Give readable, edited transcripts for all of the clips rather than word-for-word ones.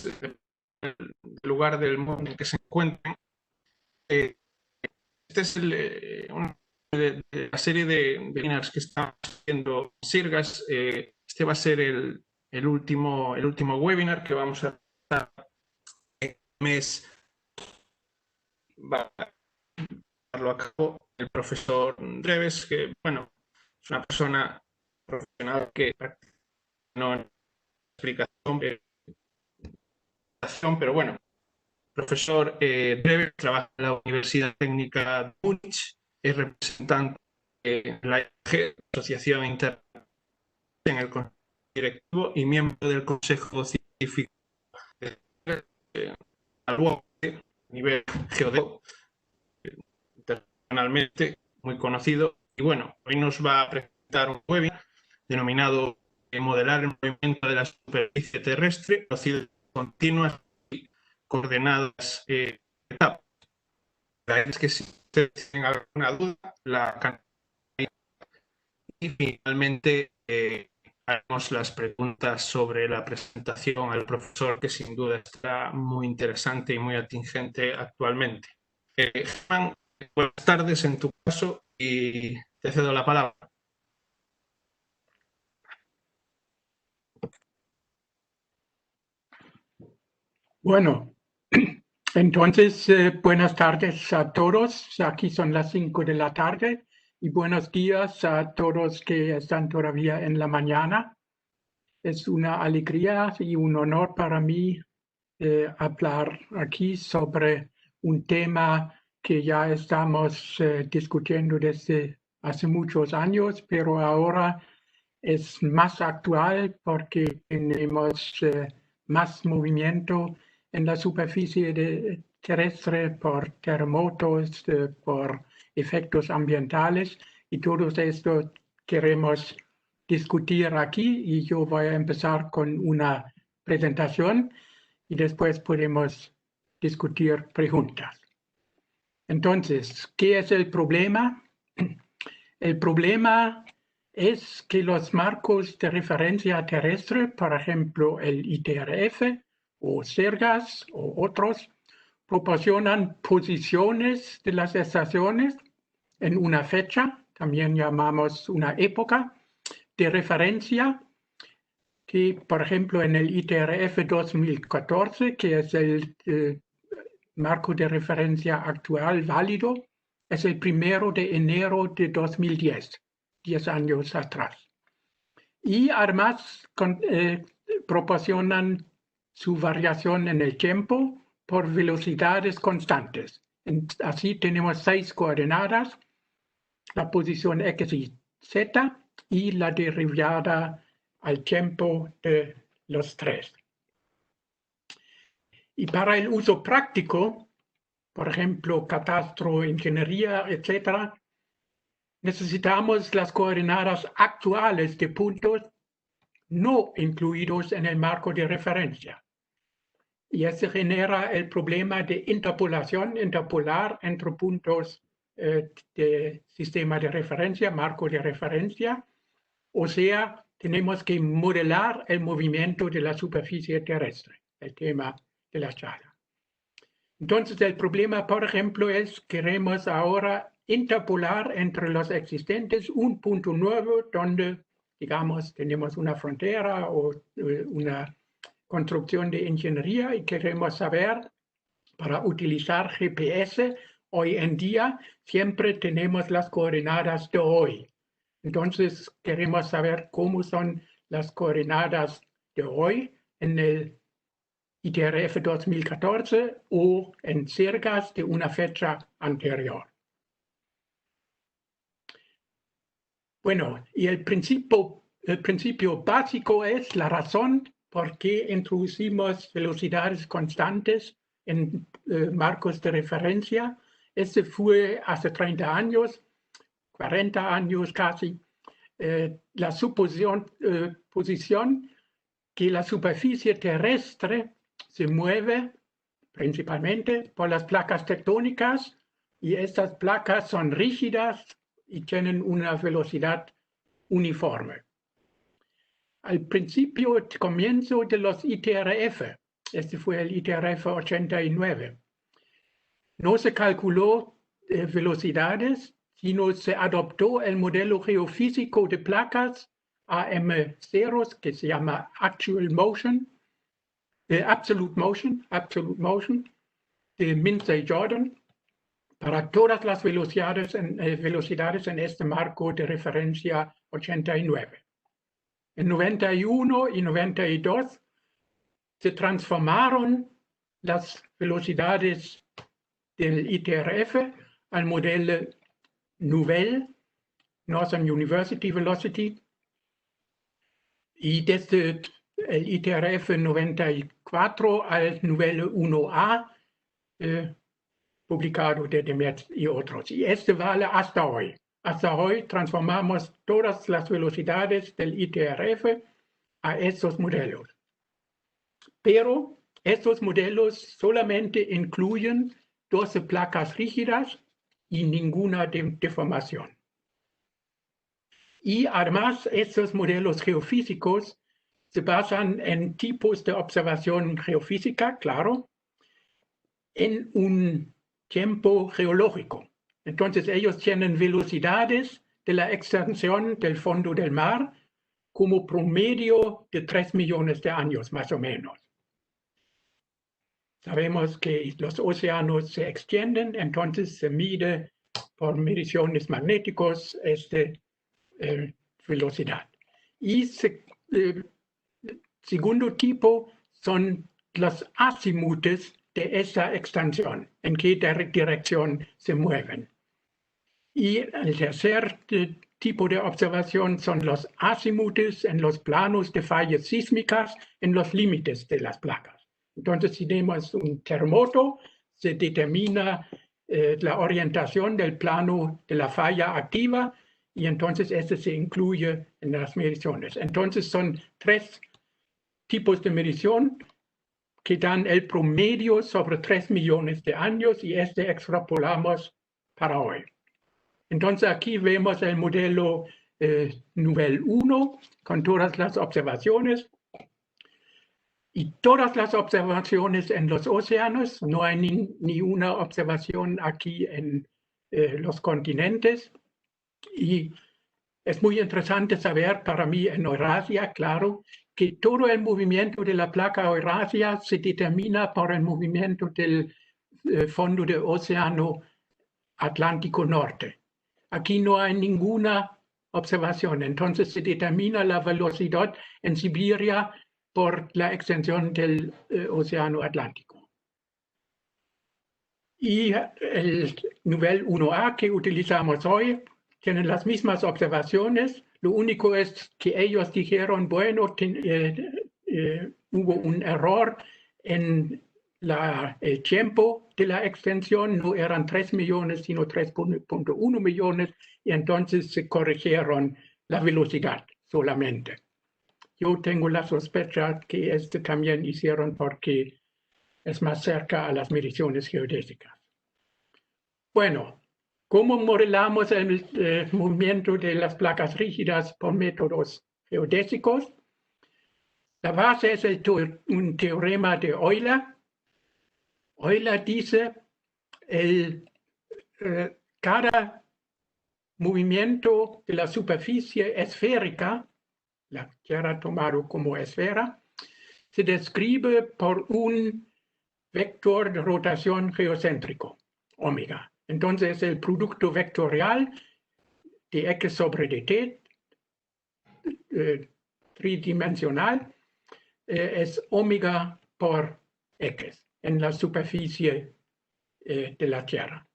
del lugar del mundo en el que se encuentren. Este es una de la serie de webinars que estamos haciendo en Sirgas. Este va a ser el último webinar que vamos a hacer este mes. Va a llevarlo a cabo el profesor Dreves, que, bueno, es una persona profesional que no en explicación, pero bueno, el profesor Dreves trabaja en la Universidad Técnica de Múnich, es representante de la Asociación Internacional en el Consejo Directivo y miembro del Consejo Científico a nivel geodésico, internacionalmente muy conocido. Y bueno, hoy nos va a presentar un webinar denominado Modelar el movimiento de la superficie terrestre, velocidades continuas y coordenadas etapas. Es que si ustedes tienen alguna duda, la canal. Y finalmente haremos las preguntas sobre la presentación al profesor, que sin duda está muy interesante y muy atingente actualmente. Germán, buenas tardes en tu caso y te cedo la palabra. Bueno, entonces buenas tardes a todos. Aquí son las 5 de la tarde y buenos días a todos que están todavía en la mañana. Es una alegría y un honor para mí hablar aquí sobre un tema que ya estamos discutiendo desde hace muchos años, pero ahora es más actual porque tenemos más movimiento en la superficie terrestre por terremotos, por efectos ambientales, y todo esto queremos discutir aquí, y yo voy a empezar con una presentación y después podemos discutir preguntas. Entonces, ¿qué es el problema? El problema es que los marcos de referencia terrestre, por ejemplo el ITRF o SERGAS o otros, proporcionan posiciones de las estaciones en una fecha, también llamamos una época, de referencia, que por ejemplo en el ITRF 2014, que es el marco de referencia actual válido, es el 1 de enero de 2010, 10 años atrás. Y además proporcionan su variación en el tiempo por velocidades constantes. Así tenemos 6 coordenadas, la posición X y Z y la derivada al tiempo de los 3. Y para el uso práctico, por ejemplo, catastro, ingeniería, etc., necesitamos las coordenadas actuales de puntos no incluidos en el marco de referencia. Y eso genera el problema de interpolación interpolar entre puntos de sistema de referencia, marco de referencia. O sea, tenemos que modelar el movimiento de la superficie terrestre, el tema de la charla. Entonces, el problema, por ejemplo, es que queremos ahora interpolar entre los existentes un punto nuevo donde, digamos, tenemos una frontera o una construcción de ingeniería y queremos saber, para utilizar GPS, hoy en día siempre tenemos las coordenadas de hoy. Entonces, queremos saber cómo son las coordenadas de hoy en el ITRF 2014 o en SERGAS de una fecha anterior. Bueno, y el principio básico es la razón por qué introducimos velocidades constantes en marcos de referencia. Ese fue hace 30 años, 40 años casi, la suposición que la superficie terrestre se mueve principalmente por las placas tectónicas, y estas placas son rígidas y tienen una velocidad uniforme. Al principio, comienzo de los ITRF, Este fue el ITRF 89. No se calculó velocidades, sino se adoptó el modelo geofísico de placas AM0, que se llama Absolute Motion, de Mindsey-Jordan, para todas las velocidades en este marco de referencia 89. En 91 y 92 se transformaron las velocidades del ITRF al modelo Nouvelle, Northern University Velocity, y desde el ITRF 94 al nivel 1A, publicado de Demetz y otros. Y este vale hasta hoy. Hasta hoy transformamos todas las velocidades del ITRF a estos modelos. Pero estos modelos solamente incluyen 12 placas rígidas y ninguna deformación. Y además, estos modelos geofísicos se basan en tipos de observación geofísica, claro, en un tiempo geológico. Entonces, ellos tienen velocidades de la extensión del fondo del mar como promedio de 3 millones de años, más o menos. Sabemos que los océanos se extienden, entonces se mide por mediciones magnéticos esta velocidad. Y segundo tipo son los azimutes de esa extensión, en qué dirección se mueven. Y el tercer tipo de observación son los azimutes en los planos de fallas sísmicas en los límites de las placas. Entonces, si tenemos un terremoto, se determina la orientación del plano de la falla activa y entonces este se incluye en las mediciones. Entonces, son 3 tipos de medición que dan el promedio sobre 3 millones de años y este extrapolamos para hoy. Entonces aquí vemos el modelo nivel 1 con todas las observaciones y todas las observaciones en los océanos. No hay ni una observación aquí en los continentes y es muy interesante saber para mí en Eurasia, claro, que todo el movimiento de la placa Eurasia se determina por el movimiento del fondo del océano Atlántico Norte. Aquí no hay ninguna observación, entonces se determina la velocidad en Siberia por la extensión del océano Atlántico. Y el nivel 1A que utilizamos hoy tienen las mismas observaciones. Lo único es que ellos dijeron, bueno, hubo un error en el tiempo de la extensión, no eran 3 millones, sino 3.1 millones, y entonces se corrigieron la velocidad solamente. Yo tengo la sospecha que este también hicieron porque es más cerca a las mediciones geodésicas. Bueno, ¿cómo modelamos el movimiento de las placas rígidas por métodos geodésicos? La base es un teorema de Euler. Euler dice cada movimiento de la superficie esférica, la Tierra tomado como esfera, se describe por un vector de rotación geocéntrico, omega. Entonces, el producto vectorial de x sobre dt, tridimensional, es omega por x en la superficie de la Tierra.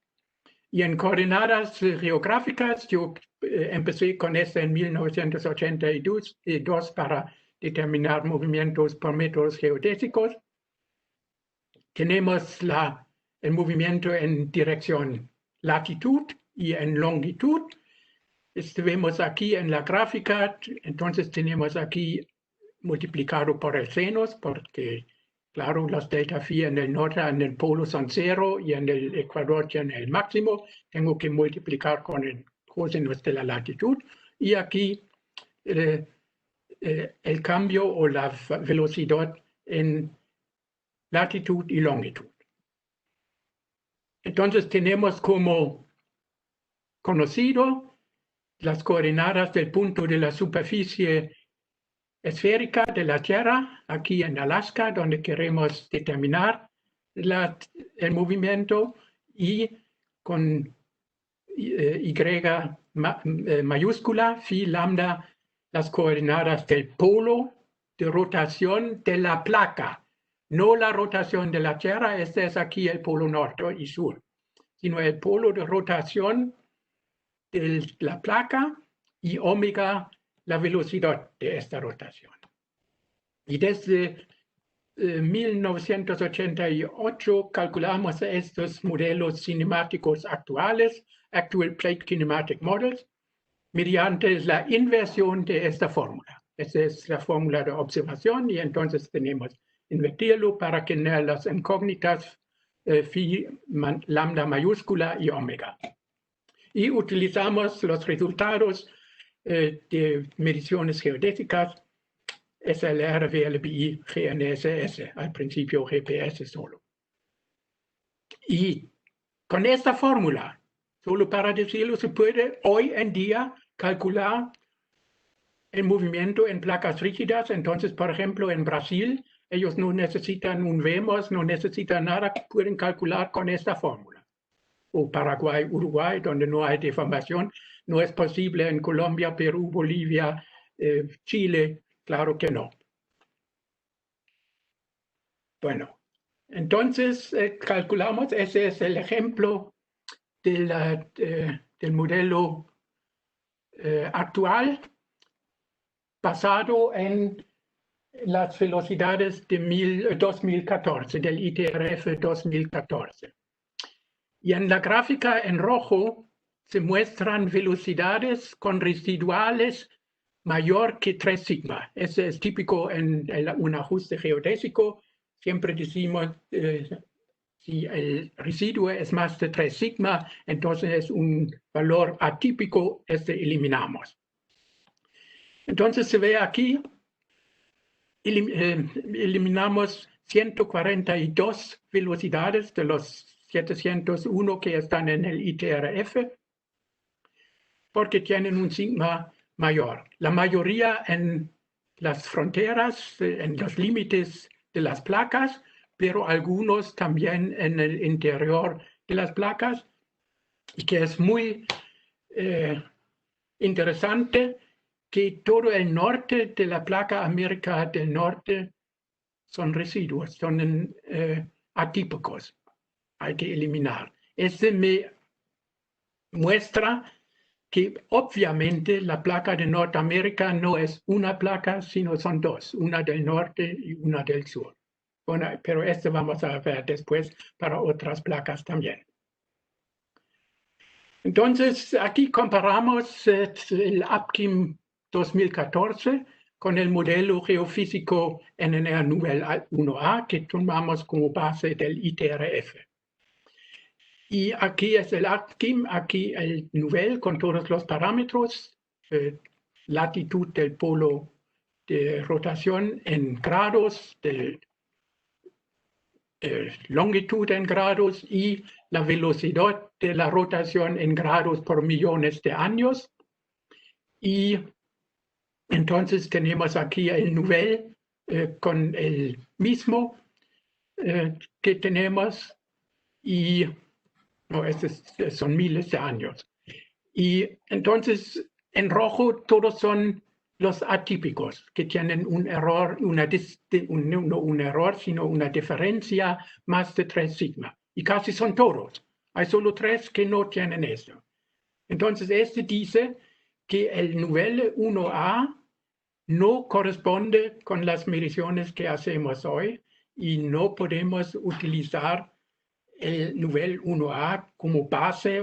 Y en coordenadas geográficas, yo empecé con esto en 1982 para determinar movimientos por métodos geodésicos. Tenemos el movimiento en dirección latitud y en longitud. Vemos aquí en la gráfica, entonces tenemos aquí multiplicado por el senos, porque claro, las delta phi en el norte, en el polo son 0 y en el ecuador tienen el máximo. Tengo que multiplicar con el cosinus de la latitud. Y aquí el cambio o la velocidad en latitud y longitud. Entonces tenemos como conocido las coordenadas del punto de la superficie esférica de la Tierra, aquí en Alaska, donde queremos determinar el movimiento, y con Y mayúscula, phi lambda, las coordenadas del polo de rotación de la placa, no la rotación de la Tierra, este es aquí el polo norte y sur, sino el polo de rotación de la placa, y omega, la velocidad de esta rotación. Y desde 1988 calculamos estos modelos cinemáticos actuales, Actual Plate Kinematic Models, mediante la inversión de esta fórmula. Esta es la fórmula de observación, y entonces tenemos invertirlo para tener las incógnitas phi, lambda mayúscula y omega. Y utilizamos los resultados de mediciones geodésicas, SLR, VLBI, GNSS, al principio GPS solo. Y con esta fórmula, solo para decirlo, se puede hoy en día calcular el movimiento en placas rígidas. Entonces, por ejemplo, en Brasil, ellos no necesitan un VEMOS, no necesitan nada, pueden calcular con esta fórmula. O Paraguay, Uruguay, donde no hay deformación, no es posible en Colombia, Perú, Bolivia, Chile, claro que no. Bueno, entonces calculamos, ese es el ejemplo del modelo actual, basado en las velocidades de 2014, del ITRF 2014. Y en la gráfica en rojo se muestran velocidades con residuales mayor que 3 sigma. Ese es típico en un ajuste geodésico. Siempre decimos, si el residuo es más de 3 sigma, entonces es un valor atípico, eliminamos. Entonces se ve aquí, eliminamos 142 velocidades de los 701 que están en el ITRF, porque tienen un sigma mayor. La mayoría en las fronteras, en los límites de las placas, pero algunos también en el interior de las placas, y que es muy interesante que todo el norte de la placa América del Norte son residuos, son atípicos, hay que eliminar. Ese me muestra que obviamente la placa de Norteamérica no es una placa, sino son dos, una del norte y una del sur. Bueno, pero vamos a ver después para otras placas también. Entonces, aquí comparamos el APCIM 2014 con el modelo geofísico NNR nivel 1A que tomamos como base del ITRF. Y aquí es el APCIM, aquí el nivel con todos los parámetros, latitud del polo de rotación en grados, longitud en grados y la velocidad de la rotación en grados por millones de años. Y entonces tenemos aquí el nivel con el mismo que tenemos, y no, son miles de años. Y entonces en rojo todos son los atípicos que tienen un error, no un error, sino una diferencia más de 3 sigma. Y casi son todos. Hay solo 3 que no tienen eso. Entonces dice que el nivel 1A no corresponde con las mediciones que hacemos hoy, y no podemos utilizar el nivel 1A como base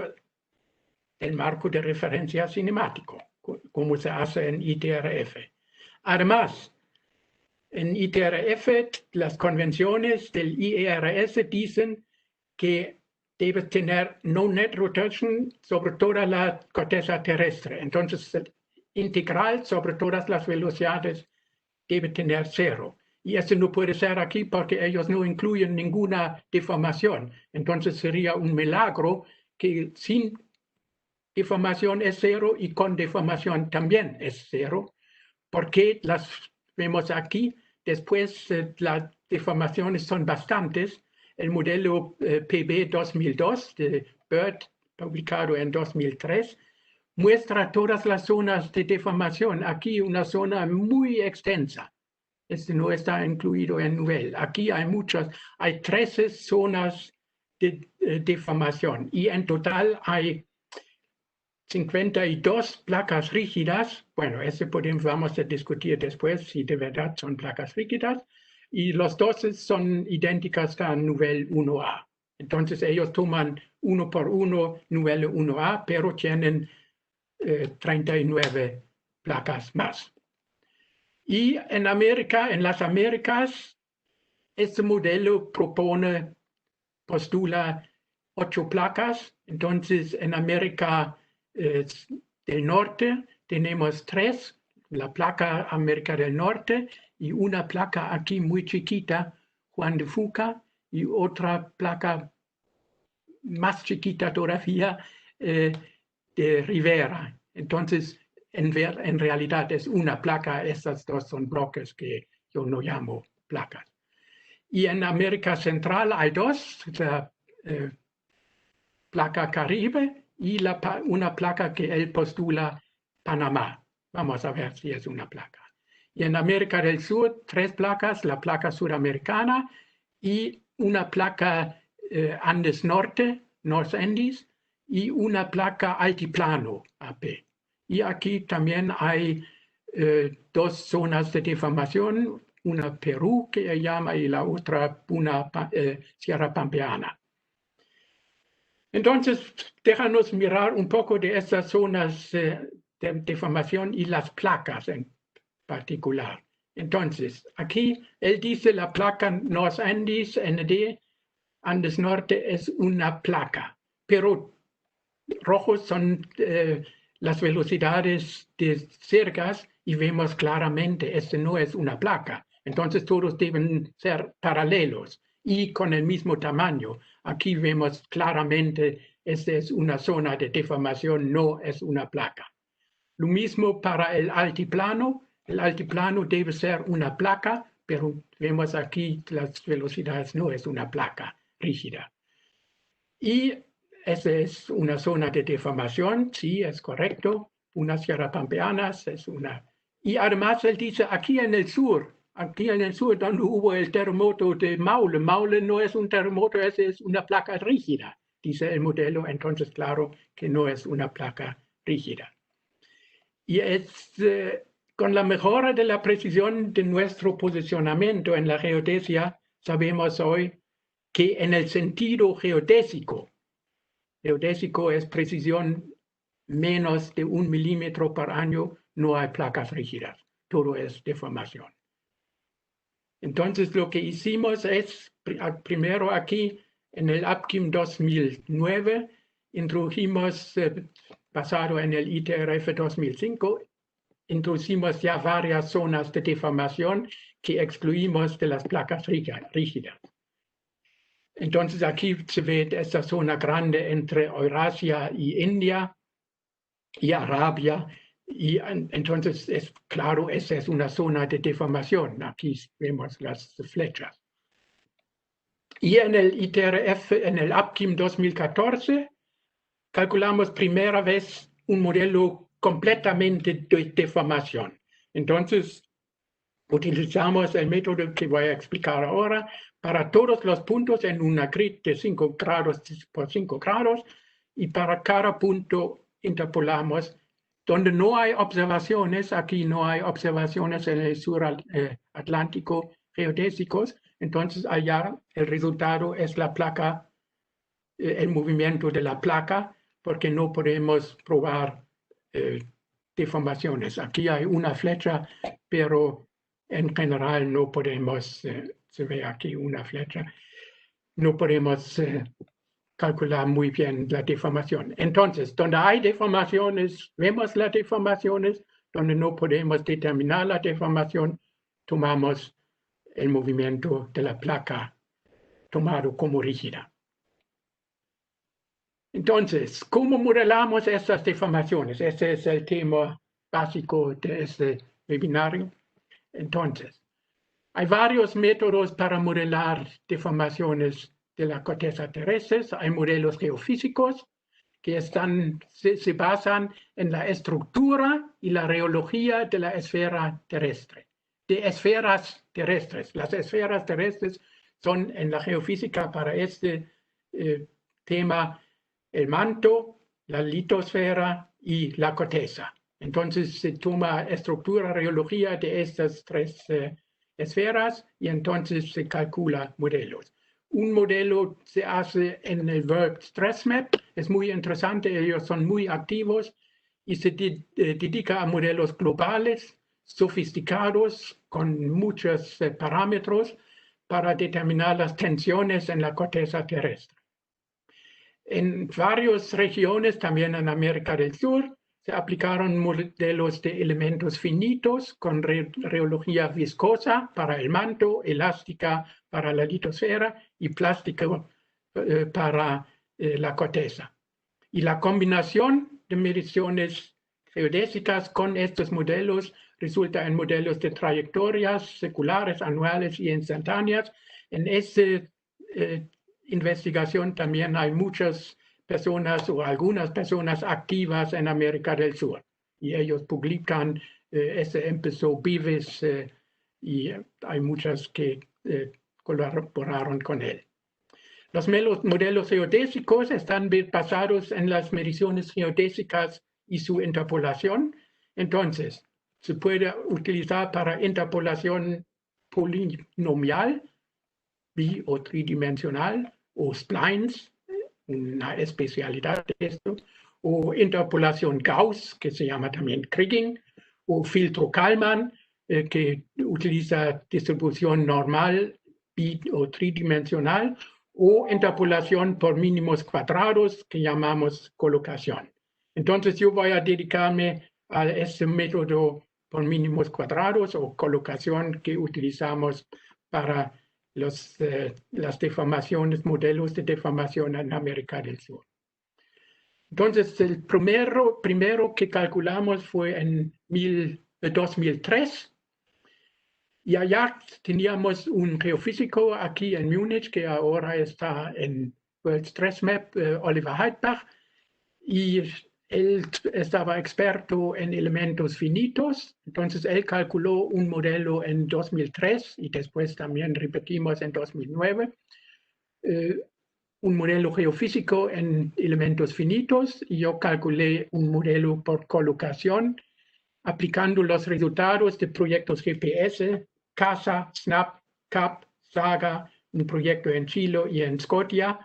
del marco de referencia cinemático, como se hace en ITRF. Además, en ITRF, las convenciones del IERS dicen que debe tener no net rotation sobre toda la corteza terrestre. Entonces, el integral sobre todas las velocidades debe tener 0. Y eso no puede ser aquí porque ellos no incluyen ninguna deformación. Entonces sería un milagro que sin deformación es 0 y con deformación también es 0. Porque las vemos aquí, después las deformaciones son bastantes. El modelo PB 2002 de Bird, publicado en 2003, muestra todas las zonas de deformación. Aquí una zona muy extensa. Este no está incluido en nivel. Aquí hay muchas, hay 13 zonas de deformación y en total hay 52 placas rígidas. Bueno, eso vamos a discutir después si de verdad son placas rígidas. Y los 12 son idénticas a nivel 1A. Entonces ellos toman uno por uno nivel 1A, pero tienen 39 placas más. Y en las Américas, este modelo postula 8 placas. Entonces, en América del Norte tenemos 3, la placa América del Norte y una placa aquí muy chiquita, Juan de Fuca, y otra placa más chiquita todavía de Rivera. Entonces, en realidad es una placa, estas dos son bloques que yo no llamo placas. Y en América Central hay 2, la placa Caribe y una placa que él postula Panamá. Vamos a ver si es una placa. Y en América del Sur, 3 placas, la placa suramericana y una placa Andes Norte, North Andes, y una placa Altiplano, AP. Y aquí también hay 2 zonas de deformación, una Perú que se llama y la otra una Sierra Pampeana. Entonces, déjanos mirar un poco de estas zonas de deformación y las placas en particular. Entonces, aquí él dice la placa North Andes, ND, Andes Norte es una placa, pero rojos son las velocidades de cercas y vemos claramente este no es una placa. Entonces todos deben ser paralelos y con el mismo tamaño. Aquí vemos claramente esta es una zona de deformación, no es una placa. Lo mismo para el altiplano. El altiplano debe ser una placa, pero vemos aquí las velocidades no es una placa rígida. Y esa es una zona de deformación, sí, es correcto. Una Sierra Pampeanas es una. Y además él dice aquí en el sur donde hubo el terremoto de Maule. Maule no es un terremoto, es una placa rígida, dice el modelo. Entonces, claro que no es una placa rígida. Y es con la mejora de la precisión de nuestro posicionamiento en la geodesia, sabemos hoy que en el sentido geodésico es precisión menos de 1 milímetro por año, no hay placas rígidas, todo es deformación. Entonces lo que hicimos es, primero aquí en el APCIM 2009, introdujimos, basado en el ITRF 2005, introducimos ya varias zonas de deformación que excluimos de las placas rígidas. Entonces aquí se ve esta zona grande entre Eurasia y India y Arabia. Y entonces es claro, esa es una zona de deformación. Aquí vemos las flechas. Y en el ITRF, en el APCIM 2014, calculamos primera vez un modelo completamente de deformación. Entonces, utilizamos el método que voy a explicar ahora para todos los puntos en una grid de 5 grados por 5 grados y para cada punto interpolamos donde no hay observaciones. Aquí no hay observaciones en el sur atlántico geodésicos, entonces allá el resultado es la placa, el movimiento de la placa, porque no podemos probar deformaciones. Aquí hay una flecha, pero en general no podemos, se ve aquí una flecha, no podemos calcular muy bien la deformación. Entonces, donde hay deformaciones, vemos las deformaciones, donde no podemos determinar la deformación, tomamos el movimiento de la placa tomado como rígida. Entonces, ¿cómo modelamos estas deformaciones? Ese es el tema básico de este webinario. Entonces, hay varios métodos para modelar deformaciones de la corteza terrestre. Hay modelos geofísicos que se basan en la estructura y la reología de la esfera terrestre, de esferas terrestres. Las esferas terrestres son en la geofísica para este tema el manto, la litosfera y la corteza. Entonces se toma estructura, reología de estas tres esferas y entonces se calcula modelos. Un modelo se hace en el World Stress Map, es muy interesante, ellos son muy activos y se dedica a modelos globales, sofisticados, con muchos parámetros para determinar las tensiones en la corteza terrestre. En varias regiones, también en América del Sur, se aplicaron modelos de elementos finitos con reología viscosa para el manto, elástica para la litosfera y plástico para la corteza. Y la combinación de mediciones geodésicas con estos modelos resulta en modelos de trayectorias seculares, anuales y instantáneas. En esta investigación también hay muchas personas o algunas personas activas en América del Sur y ellos publican, empezó Vives y hay muchas que colaboraron con él. Los modelos geodésicos están basados en las mediciones geodésicas y su interpolación. Entonces, se puede utilizar para interpolación polinomial, bi- o tridimensional, o splines, una especialidad de esto, o interpolación Gauss, que se llama también Kriging, o filtro Kalman, que utiliza distribución normal bi- o tridimensional, o interpolación por mínimos cuadrados, que llamamos colocación. Entonces yo voy a dedicarme a este método por mínimos cuadrados o colocación que utilizamos para las deformaciones, modelos de deformación en América del Sur. Entonces, el primero que calculamos fue en 2003. Y allá teníamos un geofísico aquí en Múnich, que ahora está en World Stress Map, Oliver Heidbach, y él estaba experto en elementos finitos, entonces él calculó un modelo en 2003 y después también repetimos en 2009, un modelo geofísico en elementos finitos, y yo calculé un modelo por colocación aplicando los resultados de proyectos GPS, CASA, SNAP, CAP, SAGA, un proyecto en Chile y en Escocia,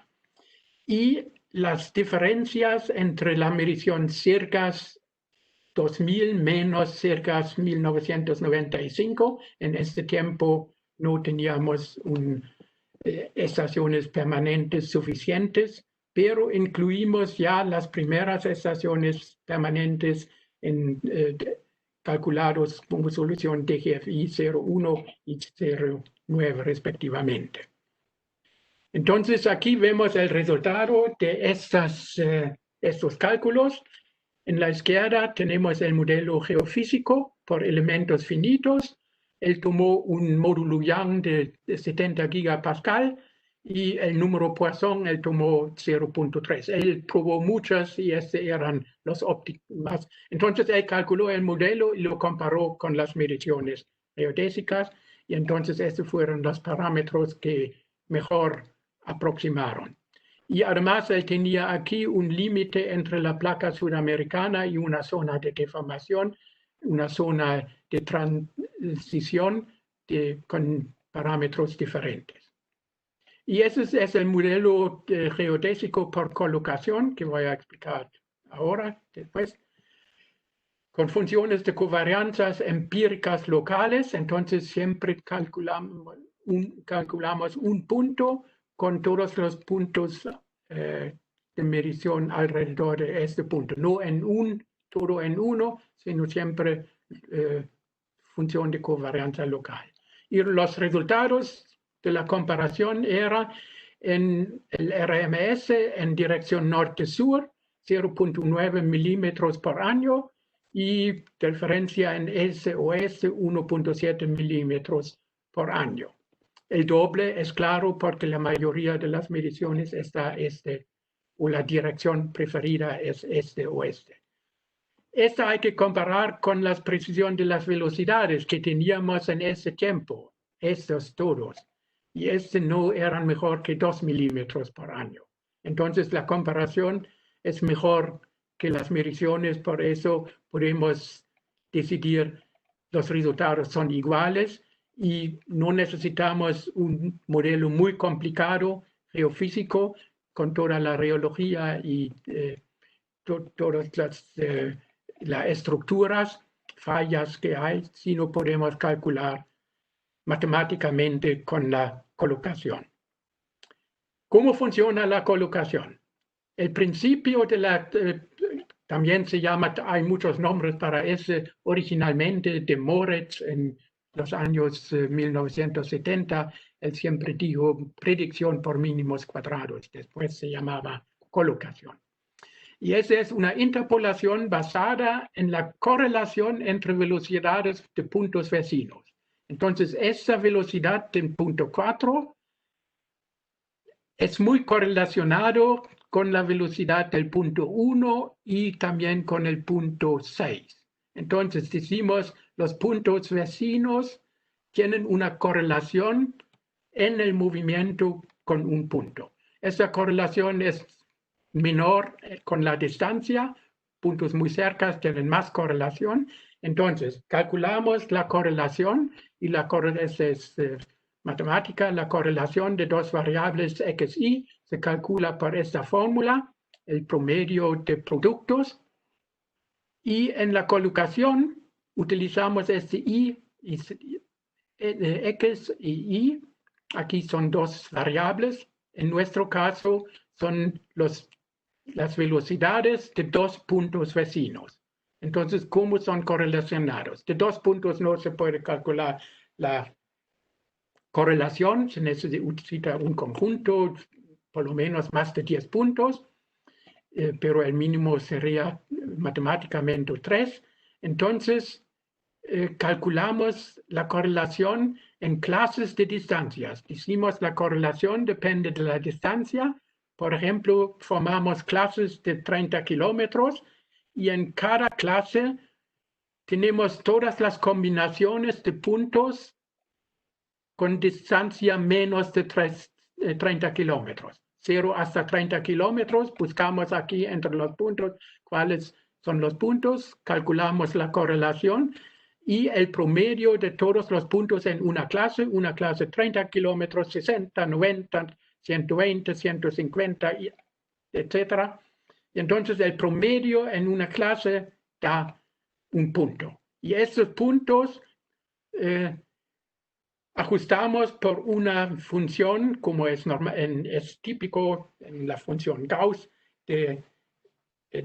y las diferencias entre la medición CIRCAS 2000 menos CIRCAS 1995. En este tiempo no teníamos estaciones permanentes suficientes, pero incluimos ya las primeras estaciones permanentes calculados con solución DGFI 01 y 09 respectivamente. Entonces aquí vemos el resultado de estos cálculos. En la izquierda tenemos el modelo geofísico por elementos finitos. Él tomó un módulo Young de 70 gigapascal y el número Poisson él tomó 0.3. Él probó muchas y estos eran los óptimos. Entonces él calculó el modelo y lo comparó con las mediciones geodésicas y entonces estos fueron los parámetros que mejor aproximaron. Y además él tenía aquí un límite entre la placa sudamericana y una zona de deformación, una zona de transición con parámetros diferentes. Y ese es el modelo geodésico por colocación que voy a explicar ahora, después. Con funciones de covarianzas empíricas locales, entonces siempre calculamos un punto con todos los puntos de medición alrededor de este punto. No todo en uno, sino siempre función de covarianza local. Y los resultados de la comparación eran en el RMS en dirección norte-sur, 0.9 milímetros por año, y diferencia en SOS 1.7 milímetros por año. El doble es claro porque la mayoría de las mediciones está o la dirección preferida es este-oeste. Esta hay que comparar con la precisión de las velocidades que teníamos en ese tiempo, estos todos, y no eran mejor que 2 milímetros por año. Entonces la comparación es mejor que las mediciones, por eso podemos decidir los resultados son iguales y no necesitamos un modelo muy complicado geofísico con toda la reología y todas las estructuras, fallas que hay, sino podemos calcular matemáticamente con la colocación. ¿Cómo funciona la colocación? El principio de la, también se llama, hay muchos nombres para ese, originalmente de Moritz en los años 1970, él siempre dijo predicción por mínimos cuadrados, después se llamaba colocación. Y esa es una interpolación basada en la correlación entre velocidades de puntos vecinos. Entonces, esa velocidad del punto 4 es muy correlacionado con la velocidad del punto 1 y también con el punto 6. Entonces, decimos los puntos vecinos tienen una correlación en el movimiento con un punto. Esa correlación es menor con la distancia, puntos muy cerca tienen más correlación. Entonces, calculamos la correlación y la correlación es matemática, la correlación de dos variables x y se calcula por esta fórmula, el promedio de productos. Y en la colocación utilizamos este y x y y. Aquí son dos variables. En nuestro caso son las velocidades de dos puntos vecinos. Entonces, ¿cómo son correlacionados? De dos puntos no se puede calcular la correlación, se necesita un conjunto, por lo menos más de 10 puntos, pero el mínimo sería matemáticamente 3. Entonces, calculamos la correlación en clases de distancias. Decimos la correlación depende de la distancia. Por ejemplo, formamos clases de 30 kilómetros y en cada clase tenemos todas las combinaciones de puntos con distancia menos de 30 kilómetros. 0 hasta 30 kilómetros, buscamos aquí entre los puntos cuáles son los puntos, calculamos la correlación y el promedio de todos los puntos en una clase 30 kilómetros, 60, 90, 120, 150, etc. Y entonces el promedio en una clase da un punto. Y esos puntos ajustamos por una función, como es típico en la función Gauss de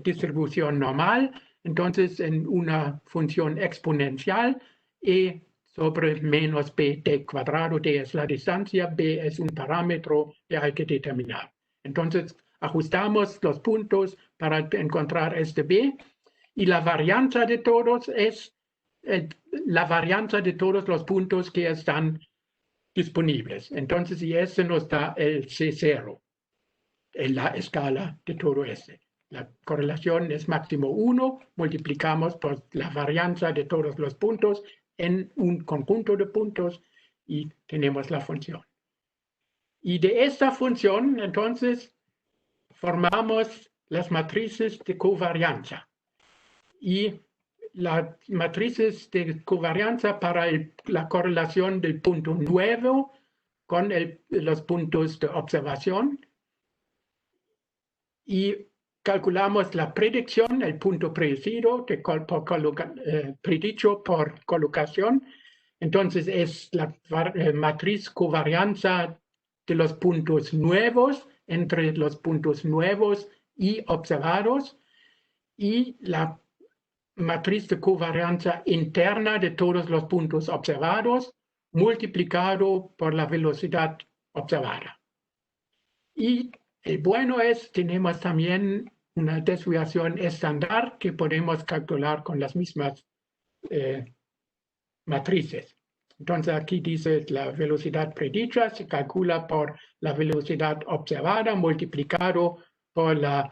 distribución normal. Entonces, en una función exponencial, e sobre menos bt cuadrado, d es la distancia, b es un parámetro que hay que determinar. Entonces, ajustamos los puntos para encontrar este b, y la varianza de todos es la varianza de todos los puntos que están disponibles. Entonces, y ese nos da el C0 en la escala de todo ese. La correlación es máximo 1, multiplicamos por la varianza de todos los puntos en un conjunto de puntos y tenemos la función. Y de esta función, entonces, formamos las matrices de covarianza. Y las matrices de covarianza para la correlación del punto nuevo con los puntos de observación. Y calculamos la predicción, el punto predicho por colocación. Entonces es la matriz covarianza de los puntos nuevos entre los puntos nuevos y observados, y la matriz de covarianza interna de todos los puntos observados multiplicado por la velocidad observada. Y el bueno es, tenemos también una desviación estándar que podemos calcular con las mismas matrices. Entonces aquí dice la velocidad predicha se calcula por la velocidad observada multiplicado por la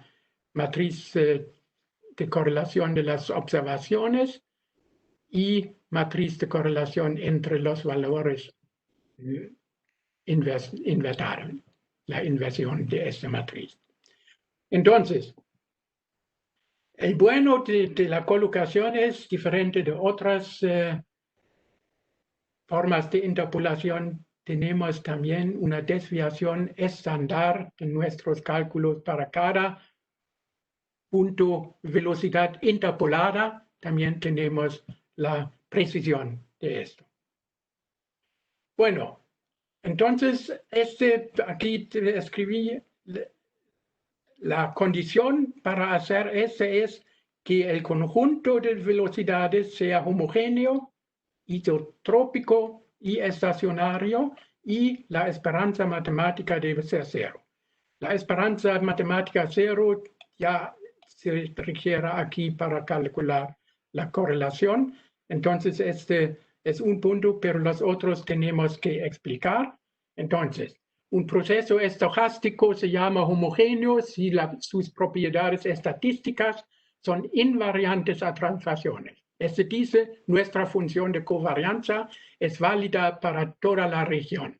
matriz de correlación de las observaciones y matriz de correlación entre los valores invertidos, la inversión de esta matriz. Entonces, el bueno de la colocación es diferente de otras formas de interpolación. Tenemos también una desviación estándar en nuestros cálculos para cada punto velocidad interpolada. También tenemos la precisión de esto. Bueno, entonces aquí te escribí la condición para hacer es que el conjunto de velocidades sea homogéneo, isotrópico y estacionario, y la esperanza matemática debe ser 0. La esperanza matemática 0 ya se requiere aquí para calcular la correlación. Entonces, este es un punto, pero los otros tenemos que explicar. Entonces, un proceso estocástico se llama homogéneo si sus propiedades estadísticas son invariantes a translaciones. Este dice, nuestra función de covarianza es válida para toda la región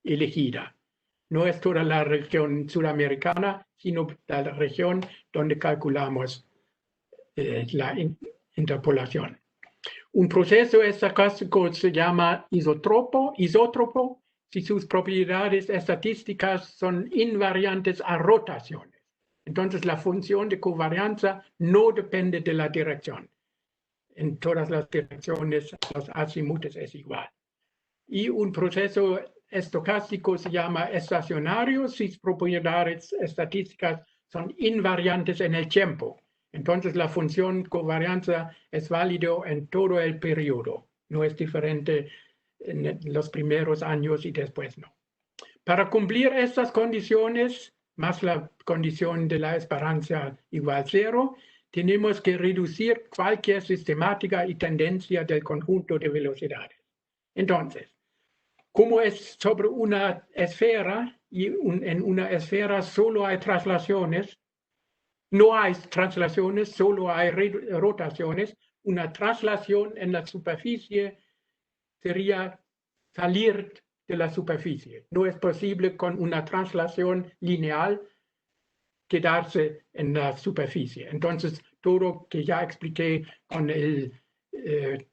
elegida. No es toda la región sudamericana, sino la región donde calculamos la interpolación. Un proceso estocástico se llama isótropo si sus propiedades estadísticas son invariantes a rotaciones. Entonces, la función de covarianza no depende de la dirección. En todas las direcciones, los azimutes es igual. Y un proceso estocástico se llama estacionario si sus propiedades estadísticas son invariantes en el tiempo. Entonces, la función covarianza es válido en todo el periodo. No es diferente en los primeros años y después no. Para cumplir estas condiciones, más la condición de la esperanza igual 0, tenemos que reducir cualquier sistemática y tendencia del conjunto de velocidades. Entonces, como es sobre una esfera y en una esfera solo hay traslaciones, no hay translaciones, solo hay rotaciones, una traslación en la superficie sería salir de la superficie. No es posible con una traslación lineal quedarse en la superficie. Entonces, todo que ya expliqué con el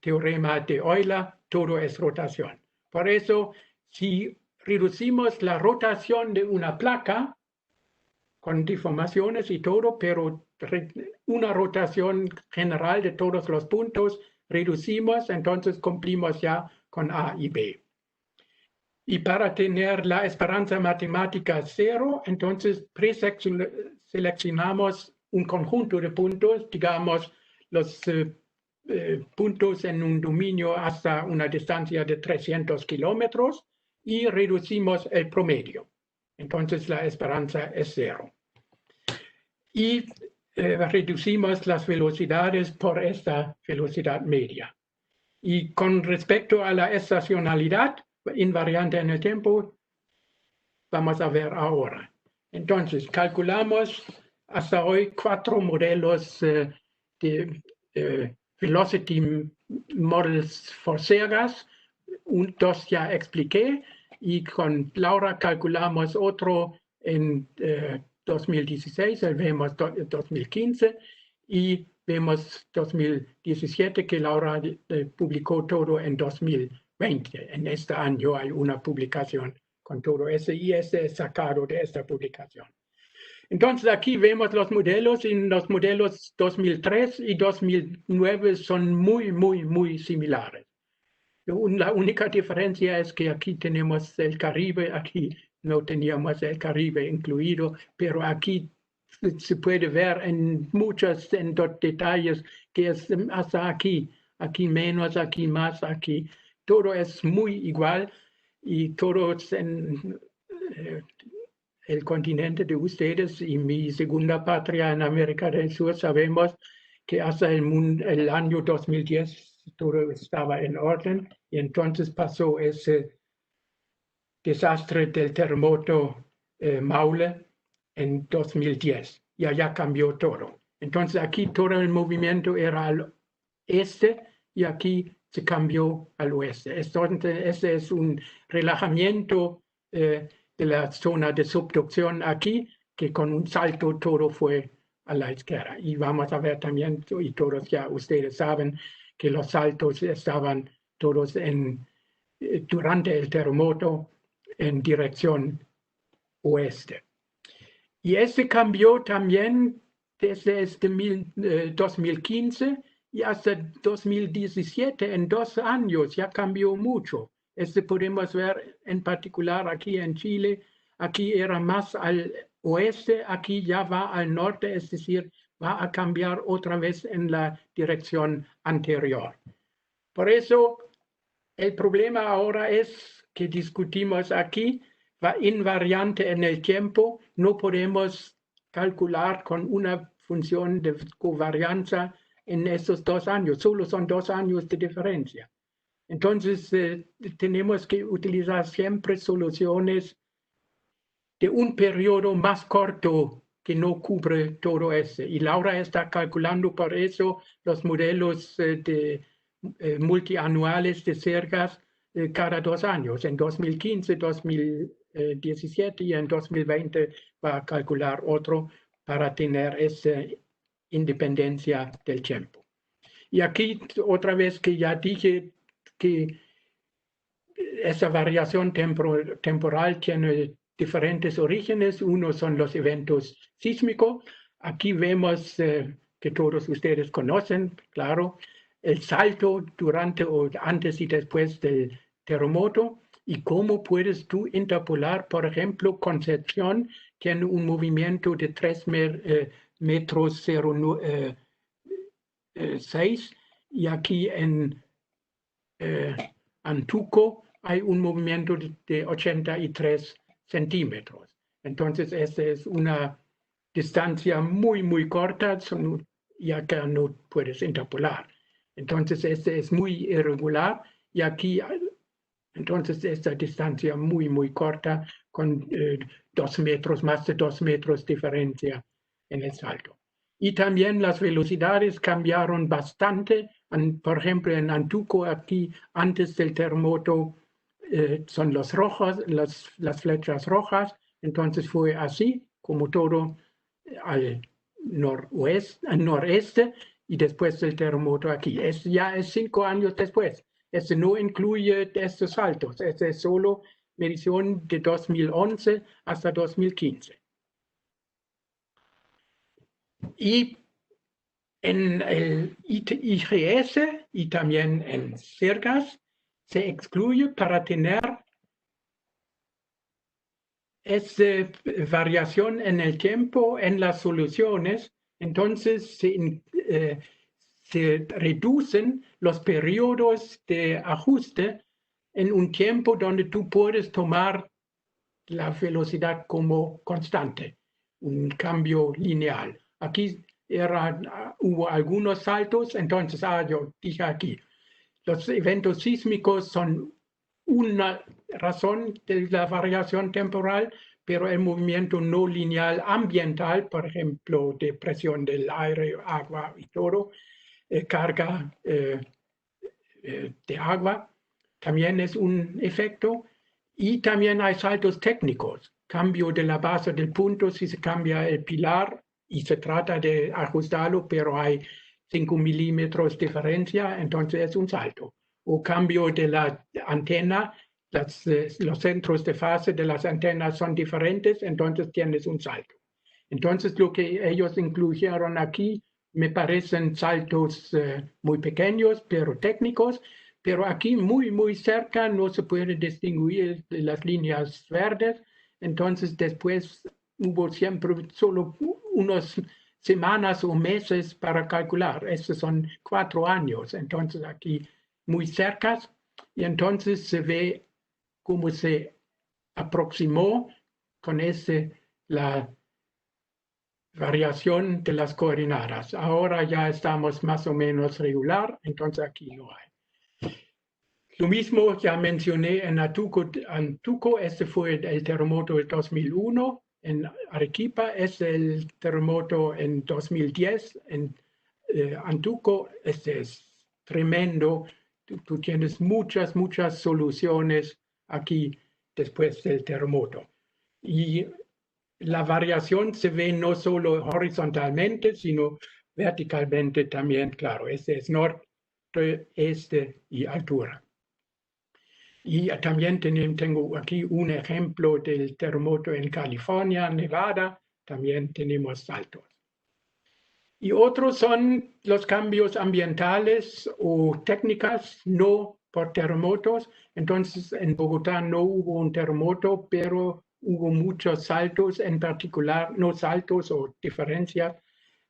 teorema de Euler, todo es rotación. Por eso, si reducimos la rotación de una placa, con deformaciones y todo, pero una rotación general de todos los puntos, reducimos, entonces cumplimos ya con A y B. Y para tener la esperanza matemática 0, entonces preseleccionamos un conjunto de puntos, digamos los puntos en un dominio hasta una distancia de 300 kilómetros y reducimos el promedio. Entonces la esperanza es 0. Y reducimos las velocidades por esta velocidad media. Y con respecto a la estacionalidad invariante en el tiempo, vamos a ver ahora. Entonces, calculamos hasta hoy 4 modelos de velocity models for CERGAS. 2 ya expliqué, y con Laura calculamos otro en 2016, vemos 2015, y vemos 2017 que Laura publicó todo en 2020. En este año hay una publicación con todo eso, y este es sacado de esta publicación. Entonces aquí vemos los modelos, y los modelos 2003 y 2009 son muy similares. La única diferencia es que aquí tenemos el Caribe, aquí no teníamos el Caribe incluido, pero aquí se puede ver en muchos detalles que es hasta aquí menos, aquí más, aquí todo es muy igual y todos en el continente de ustedes y mi segunda patria en América del Sur sabemos que hasta el año 2010 todo estaba en orden y entonces pasó ese desastre del terremoto Maule en 2010 y allá cambió todo. Entonces aquí todo el movimiento era al este y aquí se cambió al oeste. Entonces ese es un relajamiento de la zona de subducción aquí, que con un salto todo fue a la izquierda. Y vamos a ver también, y todos ya ustedes saben, que los saltos estaban todos durante el terremoto en dirección oeste. Y ese cambió también desde 2015 y hasta 2017, en 2 años ya cambió mucho. Podemos ver en particular aquí en Chile, aquí era más al oeste, aquí ya va al norte, es decir, va a cambiar otra vez en la dirección anterior. Por eso, el problema ahora es que discutimos aquí, va invariante en el tiempo, no podemos calcular con una función de covarianza en esos 2 años, solo son 2 años de diferencia. Entonces, tenemos que utilizar siempre soluciones de un periodo más corto que no cubre todo ese. Y Laura está calculando por eso los modelos multianuales de cercas cada 2 años. En 2015, 2017 y en 2020 va a calcular otro para tener esa independencia del tiempo. Y aquí otra vez que ya dije que esa variación temporal tiene diferentes orígenes. Uno son los eventos sísmicos. Aquí vemos que todos ustedes conocen, claro, el salto durante o antes y después del terremoto y cómo puedes tú interpolar, por ejemplo, Concepción tiene un movimiento de 3 metros 0,6 y aquí en Antuco hay un movimiento de 83 centímetros. Entonces, esta es una distancia muy, muy corta y acá no puedes interpolar. Entonces, este es muy irregular y aquí, entonces, esta distancia muy, muy corta con 2 metros, más de 2 metros diferencia en el salto. Y también las velocidades cambiaron bastante. Por ejemplo, en Antuco, aquí antes del terremoto, son los rojos, las flechas rojas. Entonces fue así, como todo al noreste y después del terremoto aquí. Ya es 5 años después. No incluye estos saltos. Es solo medición de 2011 hasta 2015. Y en el IGS y también en cercas se excluye para tener esa variación en el tiempo en las soluciones. Entonces se reducen los periodos de ajuste en un tiempo donde tú puedes tomar la velocidad como constante, un cambio lineal. Aquí hubo algunos saltos, entonces yo dije aquí, los eventos sísmicos son una razón de la variación temporal, pero el movimiento no lineal ambiental, por ejemplo, de presión del aire, agua y todo, carga de agua, también es un efecto. Y también hay saltos técnicos, cambio de la base del punto si se cambia el pilar y se trata de ajustarlo, pero hay 5 milímetros de diferencia, entonces es un salto. O cambio de la antena, los centros de fase de las antenas son diferentes, entonces tienes un salto. Entonces lo que ellos incluyeron aquí me parecen saltos muy pequeños, pero técnicos, pero aquí muy, muy cerca no se puede distinguir de las líneas verdes. Entonces después hubo siempre solo unas semanas o meses para calcular. Estos son 4 años, entonces aquí muy cercas. Y entonces se ve cómo se aproximó con la variación de las coordenadas. Ahora ya estamos más o menos regular, entonces aquí no hay. Lo mismo ya mencioné en Antuco, este fue el terremoto del 2001, en Arequipa es el terremoto en 2010, en Antuco, este es tremendo, tú tienes muchas soluciones aquí después del terremoto. Y la variación se ve no solo horizontalmente, sino verticalmente también, claro, este es norte, este y altura. Y también tengo aquí un ejemplo del terremoto en California, Nevada, también tenemos saltos. Y otros son los cambios ambientales o técnicas, no por terremotos. Entonces, en Bogotá no hubo un terremoto, pero hubo muchos saltos, en particular, no saltos o diferencias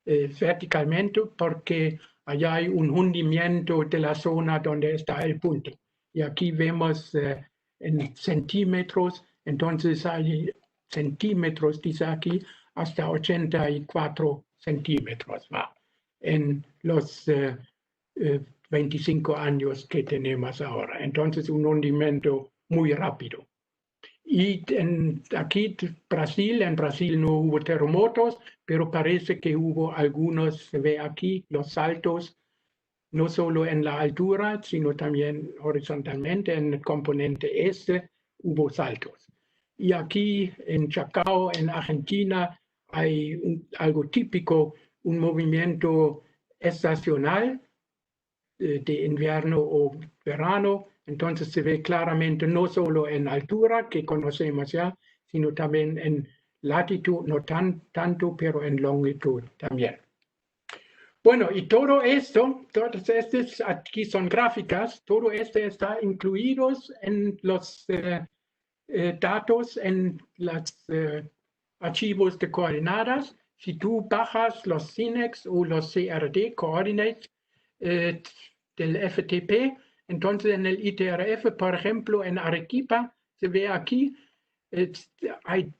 verticalmente, porque allá hay un hundimiento de la zona donde está el punto. Y aquí vemos en centímetros, entonces hay centímetros, dice aquí, hasta 84 centímetros va, en los 25 años que tenemos ahora. Entonces un hundimiento muy rápido. Y aquí en Brasil no hubo terremotos, pero parece que hubo algunos, se ve aquí, los saltos, no solo en la altura, sino también horizontalmente, en el componente este hubo saltos. Y aquí en Chacao, en Argentina, hay algo típico, un movimiento estacional de invierno o verano. Entonces se ve claramente no solo en altura, que conocemos ya, sino también en latitud, no tanto, pero en longitud también. Bueno, y todo esto, todas estas aquí son gráficas, todo esto está incluidos en los datos, en los archivos de coordenadas. Si tú bajas los CINEX o los CRD, Coordinates, del FTP, entonces en el ITRF, por ejemplo, en Arequipa, se ve aquí, hay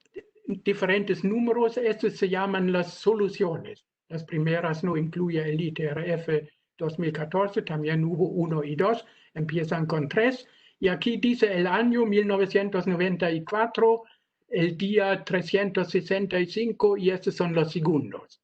diferentes números, estos se llaman las soluciones. Las primeras no incluye el ITRF 2014, también hubo 1 y 2, empiezan con 3. Y aquí dice el año 1994, el día 365, y estos son los segundos.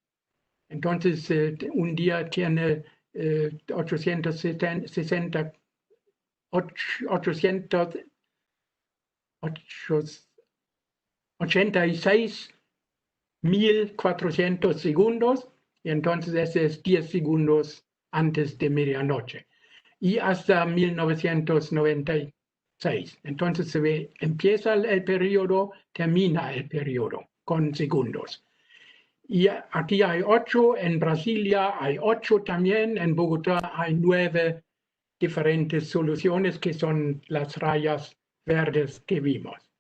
Entonces, un día tiene 86.400 segundos, y entonces ese es 10 segundos antes de medianoche. Y hasta 1996. Entonces se ve, empieza el periodo, termina el periodo con segundos. Y aquí hay 8, en Brasilia hay 8 también, en Bogotá hay 9 diferentes soluciones que son las rayas verdes que vimos.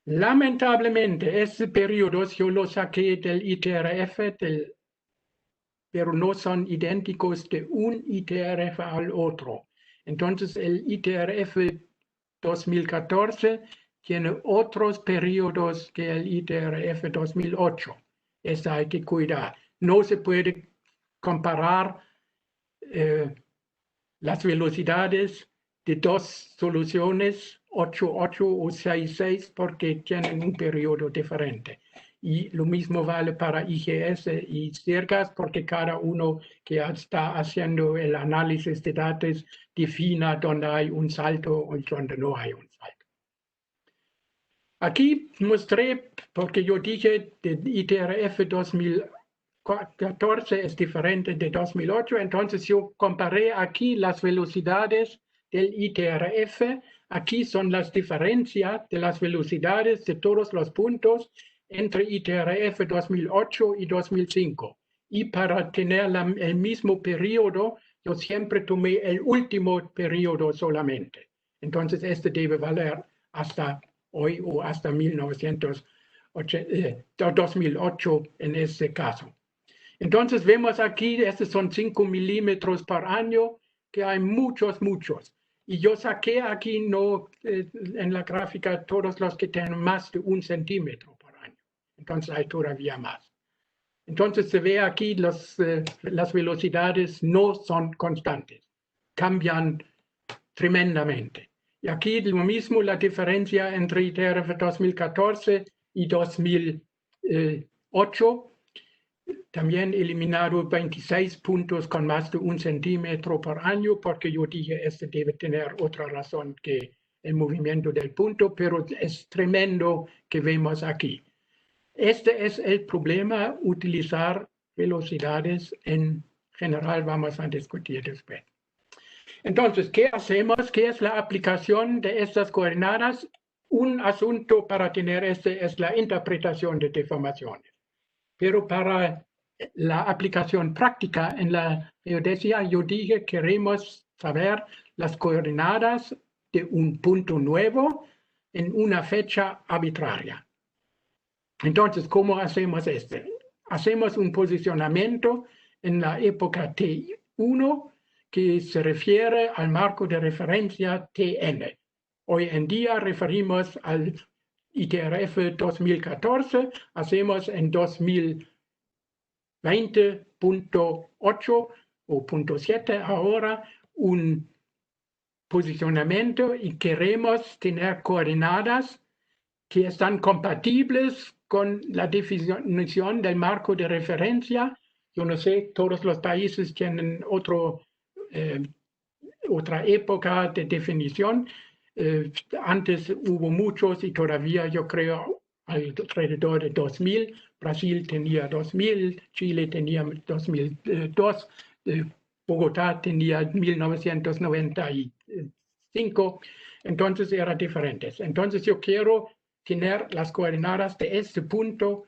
Lamentablemente, este periodo yo lo saqué del ITRF, pero no son idénticos de un ITRF al otro. Entonces, el ITRF 2014 tiene otros periodos que el ITRF 2008. Eso hay que cuidar. No se puede comparar las velocidades de dos soluciones, 8.8 o 6.6, porque tienen un periodo diferente. Y lo mismo vale para IGS y CIRGAS, porque cada uno que está haciendo el análisis de datos defina dónde hay un salto o dónde no hay un salto. Aquí mostré, porque yo dije que ITRF 2014 es diferente de 2008, entonces yo comparé aquí las velocidades del ITRF. Aquí son las diferencias de las velocidades de todos los puntos entre ITRF 2008 y 2005. Y para tener el mismo periodo, yo siempre tomé el último periodo solamente. Entonces, este debe valer hasta hoy o hasta 2008 en este caso. Entonces vemos aquí, estos son 5 milímetros por año, que hay muchos. Y yo saqué aquí en la gráfica todos los que tienen más de 1 centímetro por año. Entonces hay todavía más. Entonces se ve aquí las velocidades no son constantes, cambian tremendamente. Y aquí lo mismo la diferencia entre ITRF 2014 y 2008. También eliminaron 26 puntos con más de 1 centímetro por año, porque yo dije, este debe tener otra razón que el movimiento del punto, pero es tremendo que vemos aquí. Este es el problema, utilizar velocidades en general, vamos a discutir después. Entonces, ¿qué hacemos? ¿Qué es la aplicación de estas coordenadas? Un asunto para tener es la interpretación de deformaciones. Pero para la aplicación práctica en la geodesia, yo dije, queremos saber las coordenadas de un punto nuevo en una fecha arbitraria. Entonces, ¿cómo hacemos esto? Hacemos un posicionamiento en la época T1 que se refiere al marco de referencia Tn. Hoy en día referimos al ITRF 2014, hacemos en 2020.8 o .7 ahora un posicionamiento y queremos tener coordenadas que están compatibles con la definición del marco de referencia. Yo no sé, todos los países tienen otra época de definición. Antes hubo muchos y todavía yo creo alrededor de 2000. Brasil tenía 2000, Chile tenía 2002, Bogotá tenía 1995. Entonces eran diferentes. Entonces yo quiero tener las coordenadas de este punto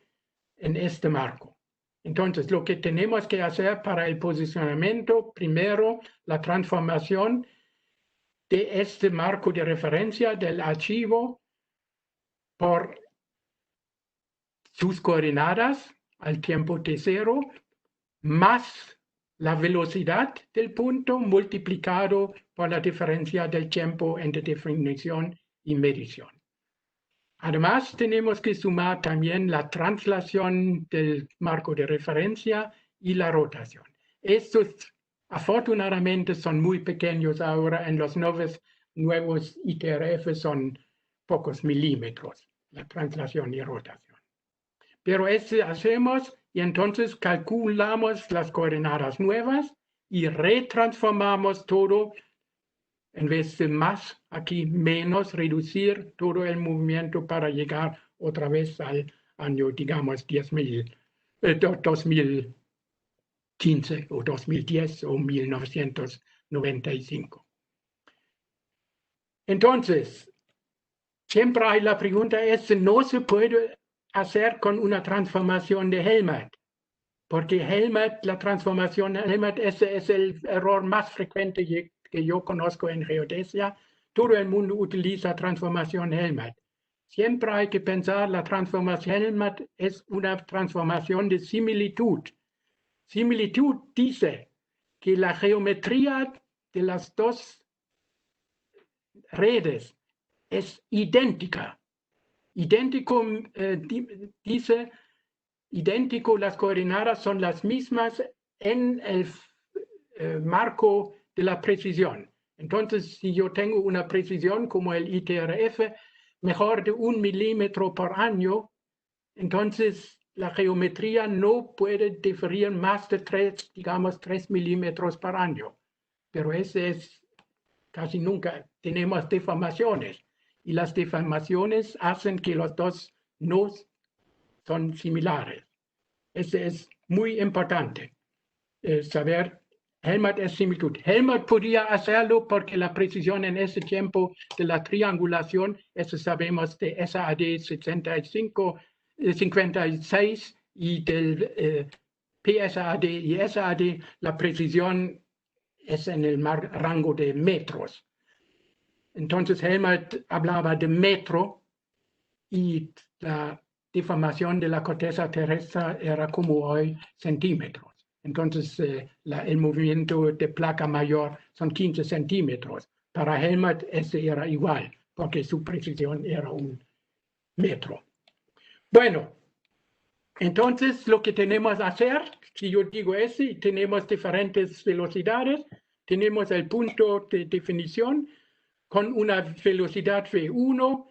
en este marco. Entonces, lo que tenemos que hacer para el posicionamiento, primero, la transformación de este marco de referencia del archivo por sus coordenadas al tiempo t0, más la velocidad del punto multiplicado por la diferencia del tiempo entre definición y medición. Además, tenemos que sumar también la translación del marco de referencia y la rotación. Estos, afortunadamente, son muy pequeños ahora. En los nuevos ITRF son pocos milímetros, la translación y rotación. Pero hacemos y entonces calculamos las coordenadas nuevas y retransformamos todo. En vez de más, aquí menos, reducir todo el movimiento para llegar otra vez al año, digamos, 2015 o 2010 o 1995. Entonces, siempre hay la pregunta, no se puede hacer con una transformación de Helmert, porque la transformación de Helmert es el error más frecuente que yo conozco en geodesia. Todo el mundo utiliza transformación Helmert. Siempre hay que pensar la transformación Helmert es una transformación de similitud. Similitud dice que la geometría de las dos redes es idéntica. Idéntico dice, idéntico, las coordenadas son las mismas en el marco de la precisión. Entonces, si yo tengo una precisión como el ITRF, mejor de 1 milímetro por año, entonces la geometría no puede diferir más de 3 milímetros por año. Pero ese es casi nunca. Tenemos deformaciones y las deformaciones hacen que los dos no son similares. Ese es muy importante, saber. Helmert es similitud. Helmert podía hacerlo porque la precisión en ese tiempo de la triangulación, eso sabemos de SAD 56 y del PSAD y SAD, la precisión es en el rango de metros. Entonces Helmert hablaba de metro y la deformación de la corteza terrestre era como hoy centímetros. Entonces, el movimiento de placa mayor son 15 centímetros. Para Helmut ese era igual, porque su precisión era 1 metro. Bueno, entonces lo que tenemos que hacer, si yo digo ese, tenemos diferentes velocidades, tenemos el punto de definición con una velocidad V1,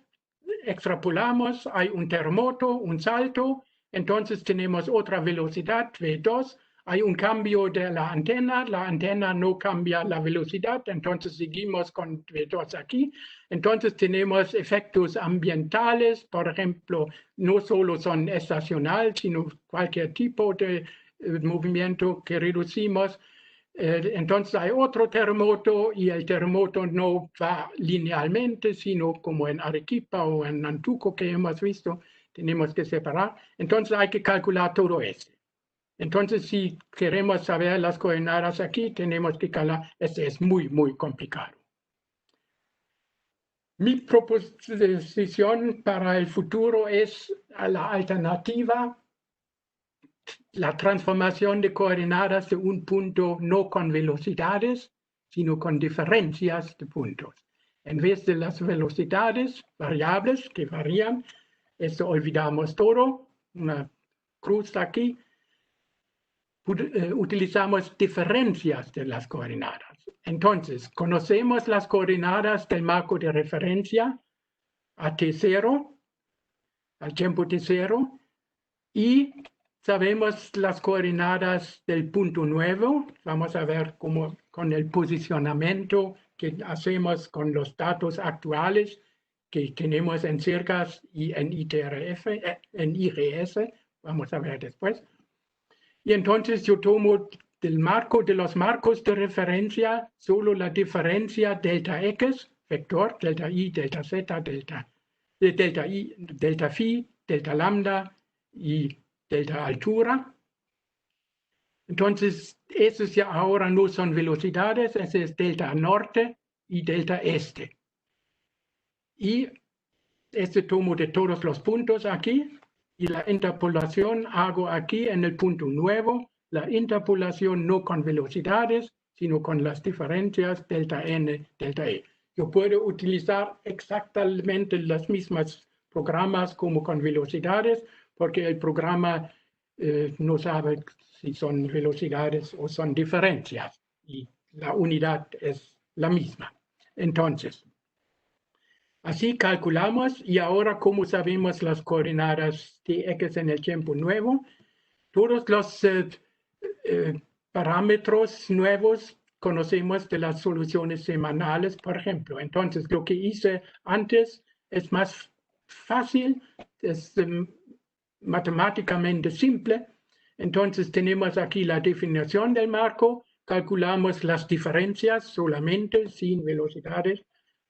extrapolamos, hay un terremoto, un salto, entonces tenemos otra velocidad V2, hay un cambio de la antena no cambia la velocidad, entonces seguimos con V2 aquí. Entonces tenemos efectos ambientales, por ejemplo, no solo son estacional, sino cualquier tipo de movimiento que reducimos. Entonces hay otro terremoto y el terremoto no va linealmente, sino como en Arequipa o en Nantuco que hemos visto, tenemos que separar. Entonces hay que calcular todo eso. Entonces, si queremos saber las coordenadas aquí, tenemos que calcular. Este es muy, muy complicado. Mi proposición para el futuro es la alternativa, la transformación de coordenadas de un punto no con velocidades, sino con diferencias de puntos. En vez de las velocidades variables que varían, esto olvidamos todo, una cruz aquí, utilizamos diferencias de las coordenadas. Entonces, conocemos las coordenadas del marco de referencia a T0, al tiempo T0, y sabemos las coordenadas del punto nuevo. Vamos a ver cómo con el posicionamiento que hacemos con los datos actuales que tenemos en CIRCAS y en IRS. Vamos a ver después. Y entonces yo tomo del marco de los marcos de referencia solo la diferencia delta X, vector, delta Y, delta Z, delta Y, delta phi, delta lambda y delta altura. Entonces, esos ya ahora no son velocidades, ese es delta norte y delta este. Y este tomo de todos los puntos aquí y la interpolación hago aquí en el punto nuevo, la interpolación no con velocidades, sino con las diferencias delta n, delta e. Yo puedo utilizar exactamente los mismos programas como con velocidades, porque el programa no sabe si son velocidades o son diferencias, y la unidad es la misma. Entonces, así calculamos, y ahora como sabemos las coordenadas de X en el tiempo nuevo, todos los parámetros nuevos conocemos de las soluciones semanales, por ejemplo. Entonces, lo que hice antes es más fácil, es matemáticamente simple. Entonces, tenemos aquí la definición del marco, calculamos las diferencias solamente, sin velocidades.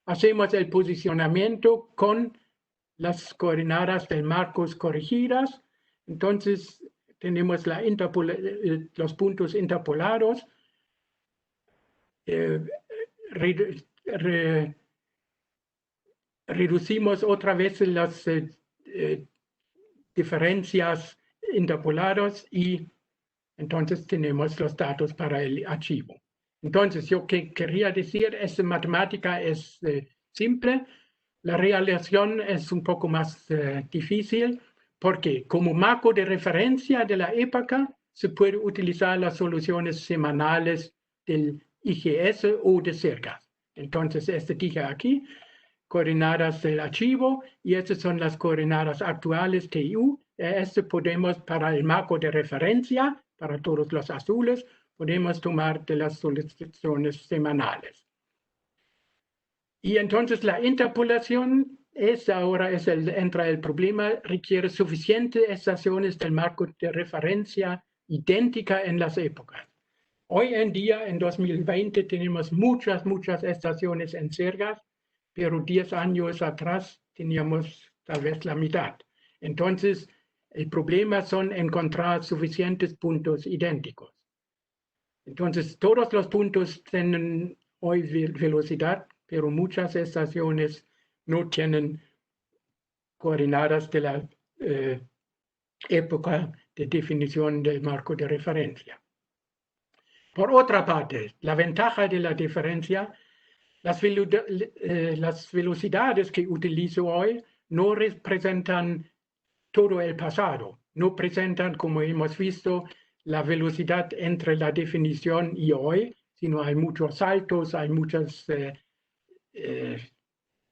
Hacemos el posicionamiento con las coordenadas del marco corregidas. Entonces, tenemos los puntos interpolados. Reducimos otra vez las diferencias interpoladas y entonces tenemos los datos para el archivo. Entonces, yo que quería decir, esta matemática es simple. La realización es un poco más difícil porque como marco de referencia de la época se puede utilizar las soluciones semanales del IGS o de CIRCAS. Entonces, este dije aquí, coordenadas del archivo, y estas son las coordenadas actuales TU. Este podemos para el marco de referencia, para todos los azules, podemos tomar de las soluciones semanales. Y entonces la interpolación entra el problema, requiere suficientes estaciones del marco de referencia idéntica en las épocas. Hoy en día, en 2020, tenemos muchas estaciones en CIRCAS, pero 10 años atrás teníamos tal vez la mitad. Entonces, el problema son encontrar suficientes puntos idénticos. Entonces, todos los puntos tienen hoy velocidad, pero muchas estaciones no tienen coordenadas de la época de definición del marco de referencia. Por otra parte, la ventaja de la diferencia Las velocidades que utilizo hoy no representan todo el pasado, no presentan, como hemos visto, la velocidad entre la definición y hoy, sino hay muchos saltos, hay muchas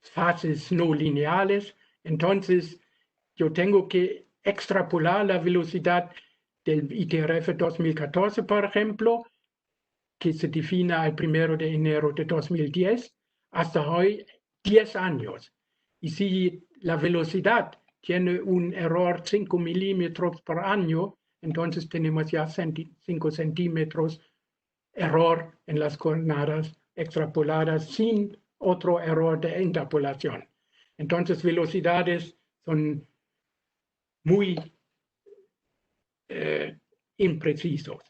fases no lineales. Entonces, yo tengo que extrapolar la velocidad del ITRF 2014, por ejemplo, que se defina el 1 de enero de 2010, hasta hoy 10 años. Y si la velocidad tiene un error 5 milímetros por año, entonces tenemos ya 5 centímetros error en las coordenadas extrapoladas sin otro error de interpolación. Entonces, velocidades son muy imprecisos.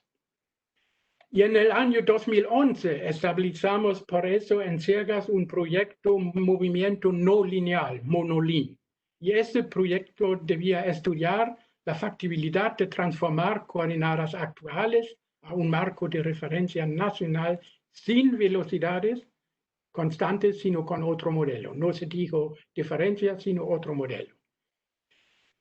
Y en el año 2011 estabilizamos por eso en Ciegas un proyecto movimiento no lineal, MONOLIN. Y ese proyecto debía estudiar la factibilidad de transformar coordenadas actuales a un marco de referencia nacional sin velocidades constantes, sino con otro modelo. No se dijo diferencia, sino otro modelo.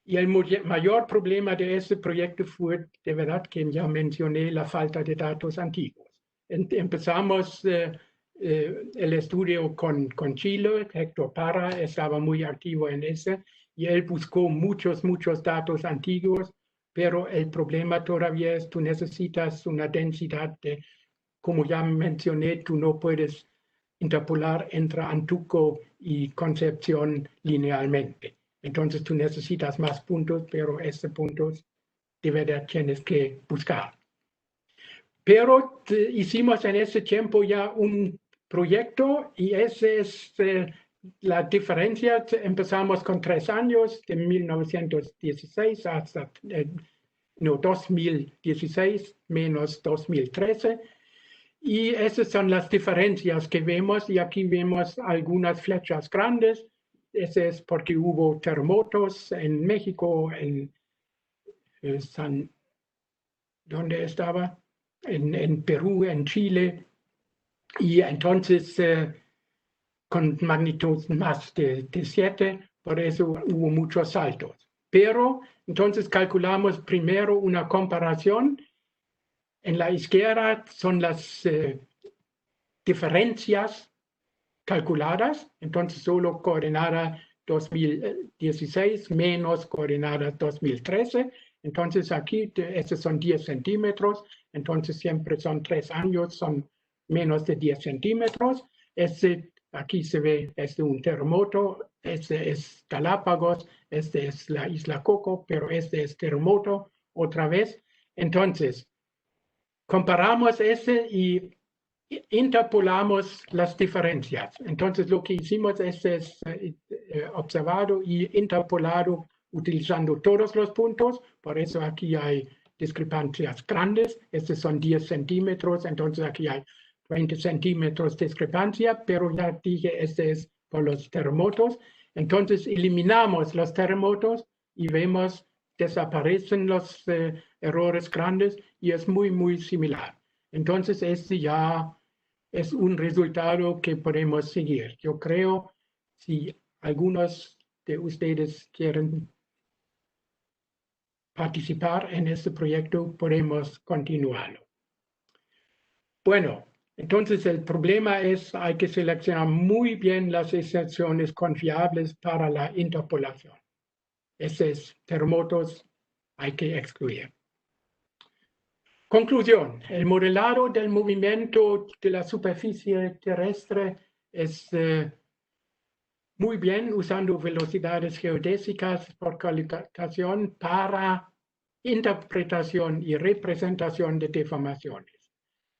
Y el mayor problema de este proyecto fue, de verdad, que ya mencioné, la falta de datos antiguos. Empezamos el estudio con Chile. Héctor Parra estaba muy activo en ese, y él buscó muchos datos antiguos, pero el problema todavía es tú necesitas una densidad de, como ya mencioné, tú no puedes interpolar entre Antuco y Concepción linealmente. Entonces tú necesitas más puntos, pero estos puntos de verdad tienes que buscar. Pero hicimos en ese tiempo ya un proyecto y esa es la diferencia. Empezamos con 3 años, de 1916 hasta 2016 menos 2013. Y esas son las diferencias que vemos, y aquí vemos algunas flechas grandes. Ese es porque hubo terremotos en México, en ¿dónde estaba? En Perú, en Chile, y entonces con magnitud más de 7, por eso hubo muchos saltos. Pero entonces calculamos primero una comparación. En la izquierda son las diferencias calculadas, entonces solo coordenada 2016 menos coordenada 2013. Entonces aquí, estos son 10 centímetros, entonces siempre son 3 años, son menos de 10 centímetros. Aquí se ve, un terremoto, este es Galápagos, este es la isla Coco, pero este es terremoto otra vez. Entonces, comparamos ese y interpolamos las diferencias. Entonces, lo que hicimos es observado y interpolado utilizando todos los puntos. Por eso aquí hay discrepancias grandes. Estos son 10 centímetros, entonces aquí hay 20 centímetros de discrepancia, pero ya dije, este es por los terremotos. Entonces, eliminamos los terremotos y vemos, desaparecen los errores grandes y es muy similar. Entonces, este ya es un resultado que podemos seguir. Yo creo, si algunos de ustedes quieren participar en este proyecto, podemos continuarlo. Bueno, entonces el problema es hay que seleccionar muy bien las excepciones confiables para la interpolación. Esos terremotos hay que excluir. Conclusión, el modelado del movimiento de la superficie terrestre es muy bien usando velocidades geodésicas por calibración para interpretación y representación de deformaciones.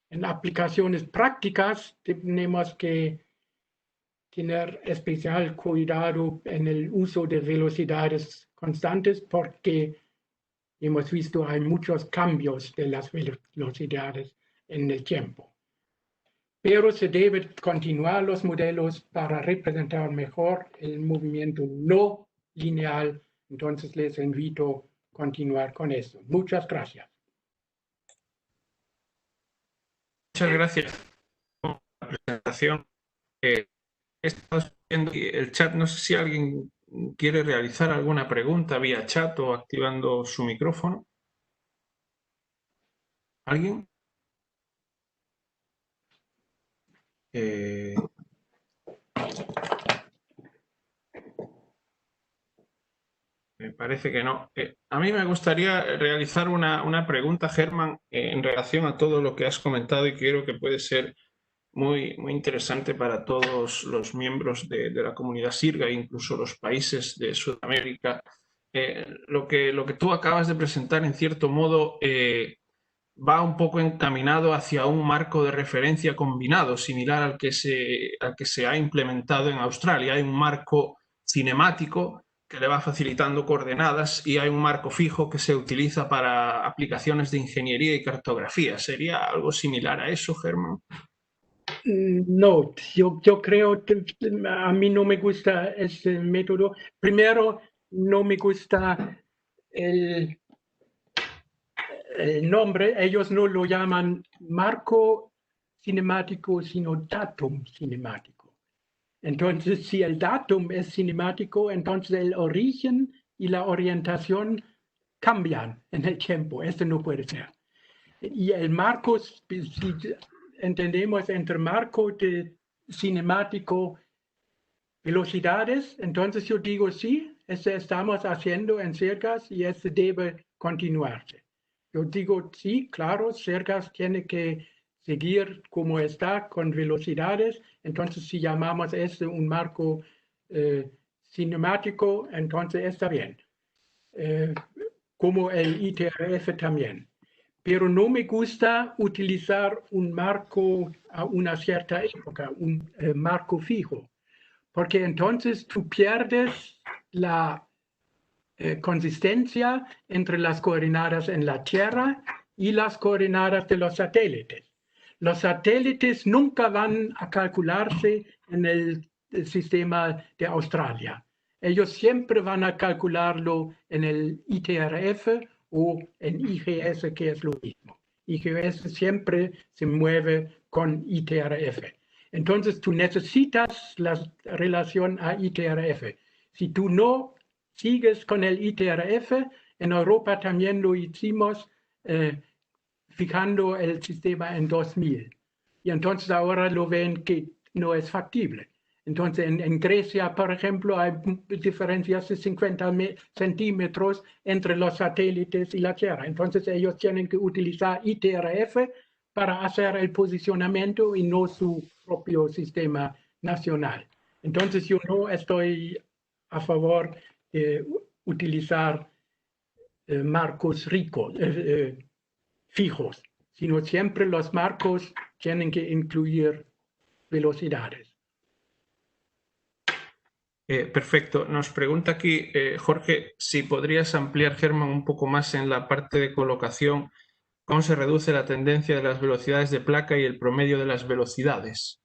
En aplicaciones prácticas tenemos que tener especial cuidado en el uso de velocidades constantes porque hemos visto hay muchos cambios de las velocidades en el tiempo. Pero se debe continuar los modelos para representar mejor el movimiento no lineal. Entonces les invito a continuar con eso. Muchas gracias. Muchas gracias por la presentación. He estado viendo el chat, no sé si alguien quiere realizar alguna pregunta vía chat o activando su micrófono. ¿Alguien? Me parece que no. A mí me gustaría realizar una pregunta, Germán, en relación a todo lo que has comentado y creo que puede ser muy, muy interesante para todos los miembros de la comunidad sirga e incluso los países de Sudamérica. Lo que tú acabas de presentar, en cierto modo, va un poco encaminado hacia un marco de referencia combinado, similar al que se ha implementado en Australia. Hay un marco cinemático que le va facilitando coordenadas y hay un marco fijo que se utiliza para aplicaciones de ingeniería y cartografía. ¿Sería algo similar a eso, Germán? No, yo creo que a mí no me gusta ese método. Primero, no me gusta el nombre. Ellos no lo llaman marco cinemático, sino datum cinemático. Entonces, si el datum es cinemático, entonces el origen y la orientación cambian en el tiempo. Esto no puede ser. Y el marco, si entendemos entre marco de cinemático, velocidades, entonces yo digo sí, eso estamos haciendo en Sergas y eso debe continuarse. Yo digo sí, claro, Sergas tiene que seguir como está con velocidades, entonces si llamamos esto un marco cinemático, entonces está bien. Como el ITRF también. Pero no me gusta utilizar un marco a una cierta época, un marco fijo, porque entonces tú pierdes la consistencia entre las coordenadas en la Tierra y las coordenadas de los satélites. Los satélites nunca van a calcularse en el sistema de Australia. Ellos siempre van a calcularlo en el ITRF o en IGS, que es lo mismo. IGS siempre se mueve con ITRF. Entonces tú necesitas la relación a ITRF. Si tú no sigues con el ITRF, en Europa también lo hicimos fijando el sistema en 2000. Y entonces ahora lo ven que no es factible. Entonces en Grecia, por ejemplo, hay diferencias de 50 centímetros entre los satélites y la Tierra. Entonces ellos tienen que utilizar ITRF para hacer el posicionamiento y no su propio sistema nacional. Entonces yo no estoy a favor de utilizar marcos ricos, fijos, sino siempre los marcos tienen que incluir velocidades. Perfecto. Nos pregunta aquí Jorge si podrías ampliar, Germán, un poco más en la parte de colocación, cómo se reduce la tendencia de las velocidades de placa y el promedio de las velocidades.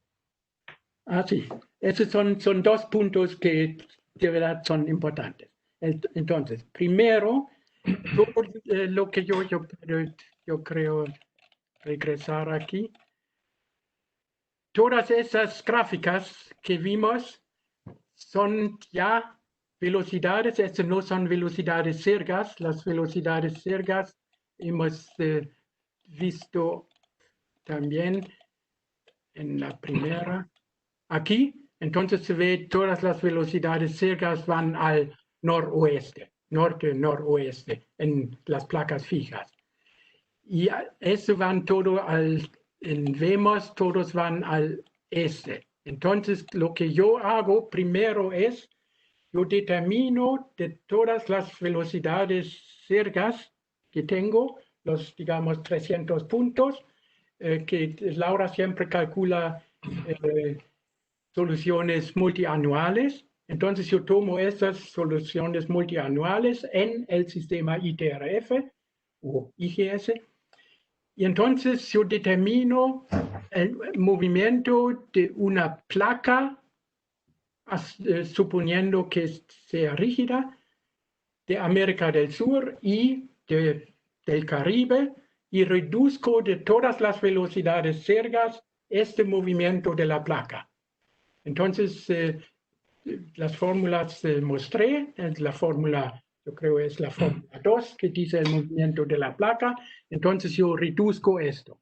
Sí, esos son dos puntos que de verdad son importantes. Entonces, primero, todo lo que yo creo regresar aquí. Todas esas gráficas que vimos son ya velocidades, estas no son velocidades Sergas, las velocidades Sergas hemos visto también en la primera. Aquí, entonces se ve todas las velocidades Sergas van al noroeste, norte-noroeste, en las placas fijas. Y eso van todo vemos, todos van al este. Entonces, lo que yo hago primero es, yo determino de todas las velocidades Sergas que tengo, los, digamos, 300 puntos, que Laura siempre calcula soluciones multianuales. Entonces, yo tomo esas soluciones multianuales en el sistema ITRF o IGS. Y entonces yo determino el movimiento de una placa, suponiendo que sea rígida, de América del Sur y del Caribe, y reduzco de todas las velocidades Sergas este movimiento de la placa. Entonces, las fórmulas mostré, la fórmula, yo creo es la fórmula 2, que dice el movimiento de la placa. Entonces yo reduzco esto.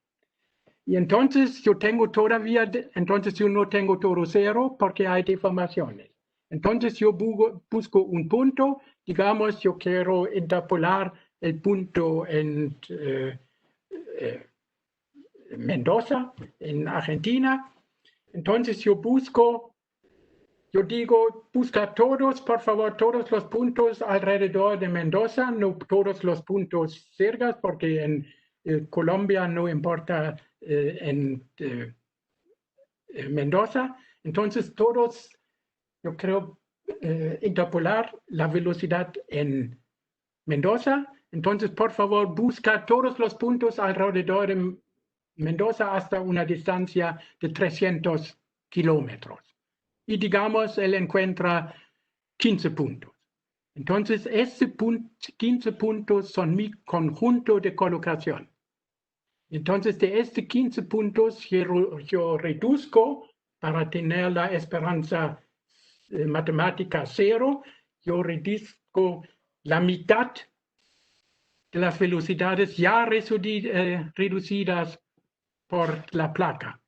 Y entonces yo tengo todavía, entonces yo no tengo todo cero porque hay deformaciones. Entonces yo busco un punto, digamos, yo quiero interpolar el punto en Mendoza, en Argentina. Entonces yo digo, busca todos, por favor, todos los puntos alrededor de Mendoza, no todos los puntos cerca, porque en Colombia no importa en Mendoza. Entonces todos, yo creo, interpolar la velocidad en Mendoza. Entonces, por favor, busca todos los puntos alrededor de Mendoza hasta una distancia de 300 kilómetros. Y digamos, él encuentra 15 puntos. Entonces, 15 puntos son mi conjunto de colocación. Entonces, de estos 15 puntos, yo reduzco para tener la esperanza matemática 0, yo reduzco la mitad de las velocidades ya reducidas por la placa.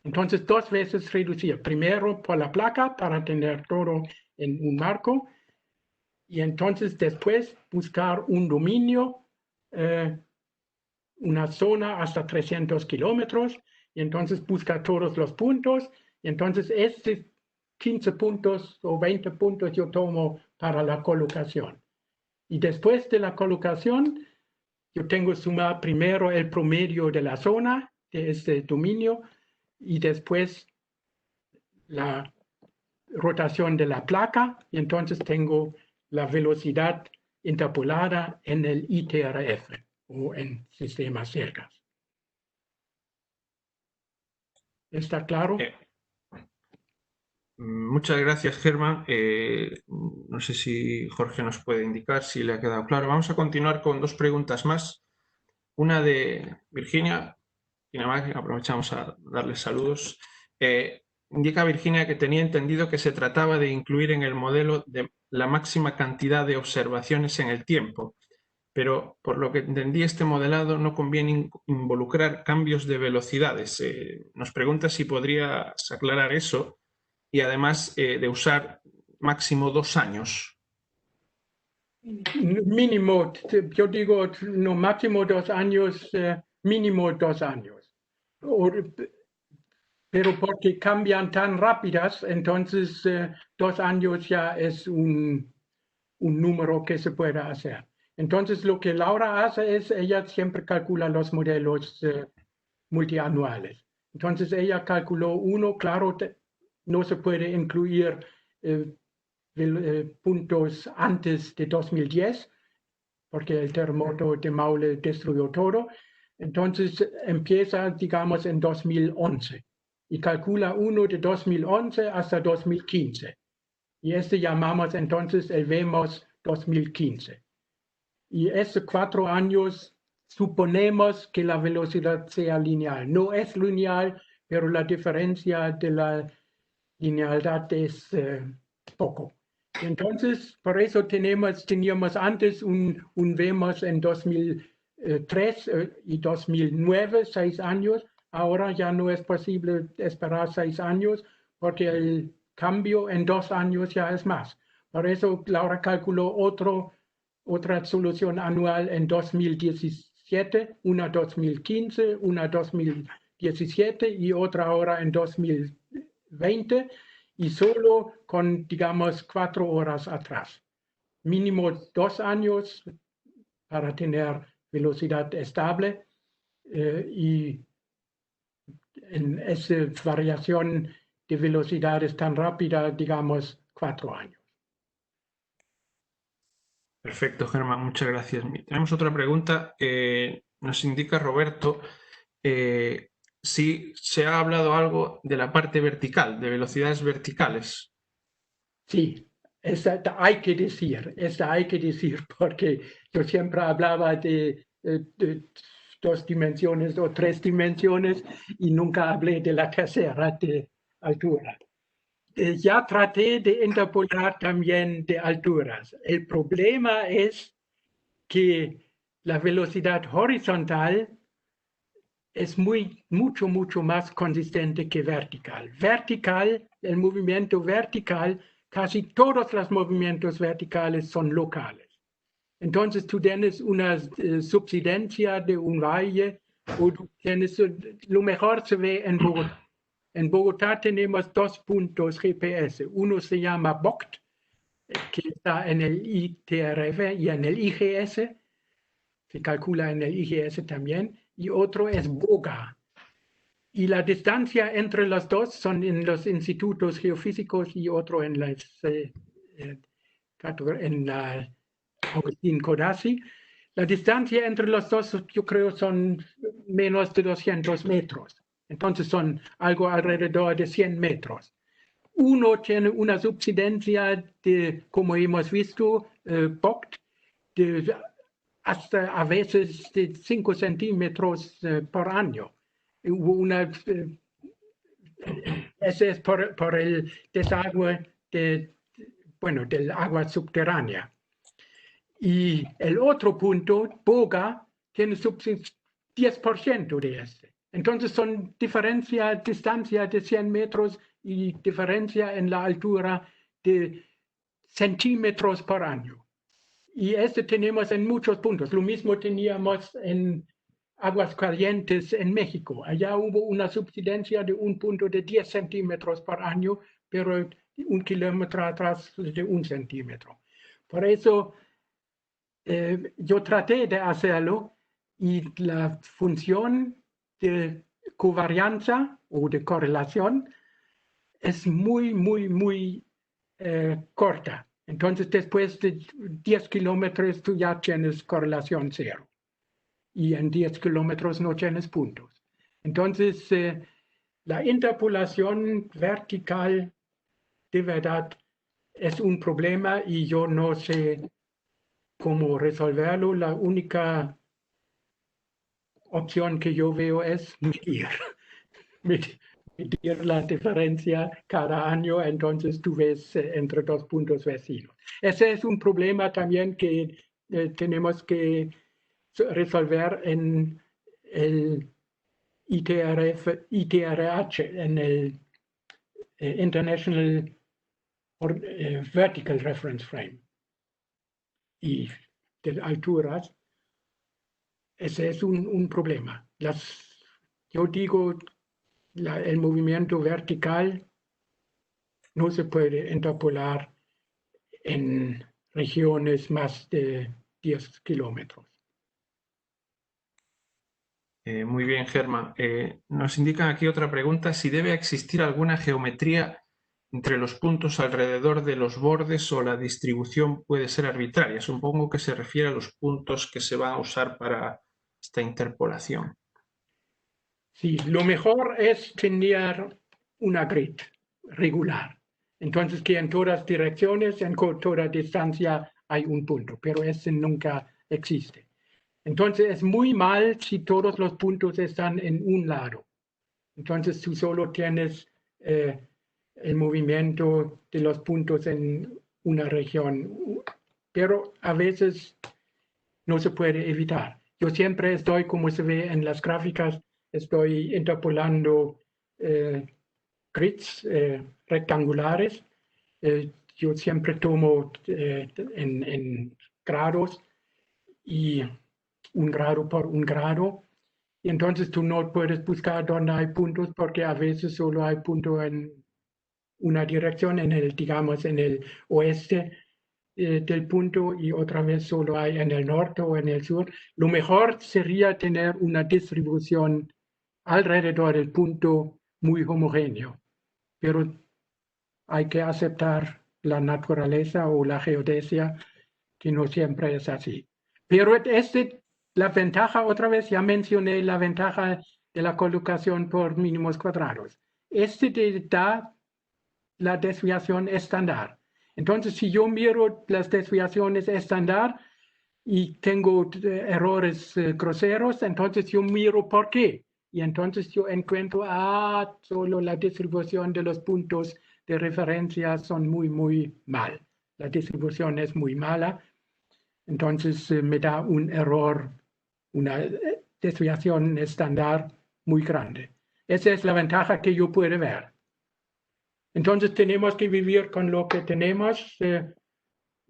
Entonces, 2 veces reducir. Primero por la placa para tener todo en un marco. Y entonces después buscar un dominio, una zona hasta 300 kilómetros. Y entonces buscar todos los puntos. Y entonces estos 15 puntos o 20 puntos yo tomo para la colocación. Y después de la colocación, yo tengo que sumar primero el promedio de la zona, de este dominio, y después la rotación de la placa, y entonces tengo la velocidad interpolada en el ITRF o en sistemas cercas. ¿Está claro? Muchas gracias, Germán. No sé si Jorge nos puede indicar si le ha quedado claro. Vamos a continuar con 2 preguntas más. Una de Virginia. Aprovechamos a darles saludos. Indica Virginia que tenía entendido que se trataba de incluir en el modelo de la máxima cantidad de observaciones en el tiempo, pero por lo que entendí este modelado no conviene involucrar cambios de velocidades. Nos pregunta si podrías aclarar eso y además de usar máximo 2 años. Mínimo, yo digo, no, máximo 2 años, mínimo 2 años. Pero porque cambian tan rápidas, entonces 2 años ya es un número que se puede hacer. Entonces lo que Laura hace es, ella siempre calcula los modelos multianuales. Entonces ella calculó uno, claro, no se puede incluir puntos antes de 2010, porque el terremoto de Maule destruyó todo. Entonces empieza, digamos, en 2011 y calcula uno de 2011 hasta 2015. Y este llamamos entonces el VEMOS 2015. Y estos 4 años suponemos que la velocidad sea lineal. No es lineal, pero la diferencia de la linealidad es poco. Entonces, por eso teníamos antes un VEMOS en 2003 y 2009, 6 años. Ahora ya no es posible esperar 6 años porque el cambio en 2 años ya es más. Por eso Laura calculó otra solución anual en 2017, una 2015, una 2017 y otra ahora en 2020 y solo con, digamos, 4 horas atrás. Mínimo 2 años para tener velocidad estable y en esa variación de velocidades tan rápida, digamos, 4 años. Perfecto, Germán, muchas gracias. Tenemos otra pregunta. Nos indica Roberto si se ha hablado algo de la parte vertical, de velocidades verticales. Sí, esta hay que decir, porque yo siempre hablaba de 2 dimensiones o 3 dimensiones y nunca hablé de la tercera de altura. ya traté de interpolar también de alturas. El problema es que la velocidad horizontal es mucho más consistente que vertical. Vertical, el movimiento vertical, casi todos los movimientos verticales son locales. Entonces tú tienes una subsidencia de un valle o tú tienes, lo mejor se ve en Bogotá. En Bogotá tenemos 2 puntos GPS. Uno se llama BOCT, que está en el ITRF y en el IGS. Se calcula en el IGS también. Y otro es BOGA. Y la distancia entre los dos son en los institutos geofísicos y otro en la Agustín Codazzi. La distancia entre los dos, yo creo, son menos de 200 metros. Entonces son algo alrededor de 100 metros. Uno tiene una subsidencia de, como hemos visto, BOCT, de hasta a veces de 5 centímetros por año. Hubo una, ese es por el desagüe del agua subterránea. Y el otro punto, BOGA, tiene 10% de este. Entonces son distancia de 100 metros y diferencia en la altura de centímetros por año. Y este tenemos en muchos puntos. Lo mismo teníamos en Aguascalientes en México. Allá hubo una subsidencia de un punto de 10 centímetros por año, pero 1 kilómetro atrás de 1 centímetro. Por eso yo traté de hacerlo y la función de covarianza o de correlación es muy corta. Entonces, después de 10 kilómetros, tú ya tienes correlación 0. Y en 10 kilómetros no tienes puntos. Entonces, la interpolación vertical de verdad es un problema y yo no sé cómo resolverlo. La única opción que yo veo es medir la diferencia cada año, entonces tú ves entre 2 puntos vecinos. Ese es un problema también que tenemos que resolver en el ITRH, en el International Vertical Reference Frame. Y de alturas, ese es un problema. Yo digo, el movimiento vertical no se puede interpolar en regiones más de 10 kilómetros. Muy bien, Germán. Nos indican aquí otra pregunta, si debe existir alguna geometría entre los puntos alrededor de los bordes o la distribución puede ser arbitraria. Supongo que se refiere a los puntos que se van a usar para esta interpolación. Sí, lo mejor es tener una grid regular. Entonces, que en todas direcciones, en toda distancia hay un punto, pero ese nunca existe. Entonces, es muy mal si todos los puntos están en un lado. Entonces, tú solo tienes el movimiento de los puntos en una región, pero a veces no se puede evitar. Yo siempre estoy, como se ve en las gráficas, estoy interpolando grids rectangulares. Yo siempre tomo en grados y 1 grado por 1 grado. Y entonces tú no puedes buscar dónde hay puntos porque a veces solo hay puntos en una dirección, digamos, en el oeste del punto y otra vez solo hay en el norte o en el sur. Lo mejor sería tener una distribución alrededor del punto muy homogéneo, pero hay que aceptar la naturaleza o la geodesia, que no siempre es así. Pero la ventaja, otra vez ya mencioné la ventaja de la colocación por mínimos cuadrados. Te da la desviación estándar. Entonces, si yo miro las desviaciones estándar y tengo errores groseros, entonces yo miro por qué. Y entonces yo encuentro, solo la distribución de los puntos de referencia son muy mal. La distribución es muy mala, entonces me da un error, una desviación estándar muy grande. Esa es la ventaja que yo puedo ver. Entonces tenemos que vivir con lo que tenemos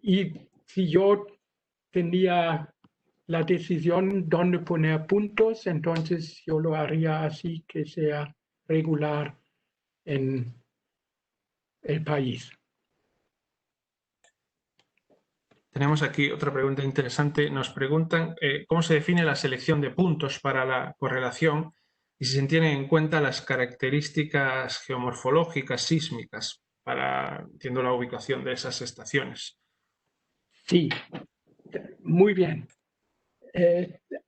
y si yo tenía la decisión dónde poner puntos, entonces yo lo haría así que sea regular en el país. Tenemos aquí otra pregunta interesante. Nos preguntan cómo se define la selección de puntos para la correlación y si se tienen en cuenta las características geomorfológicas sísmicas para, entiendo, la ubicación de esas estaciones. Sí, muy bien.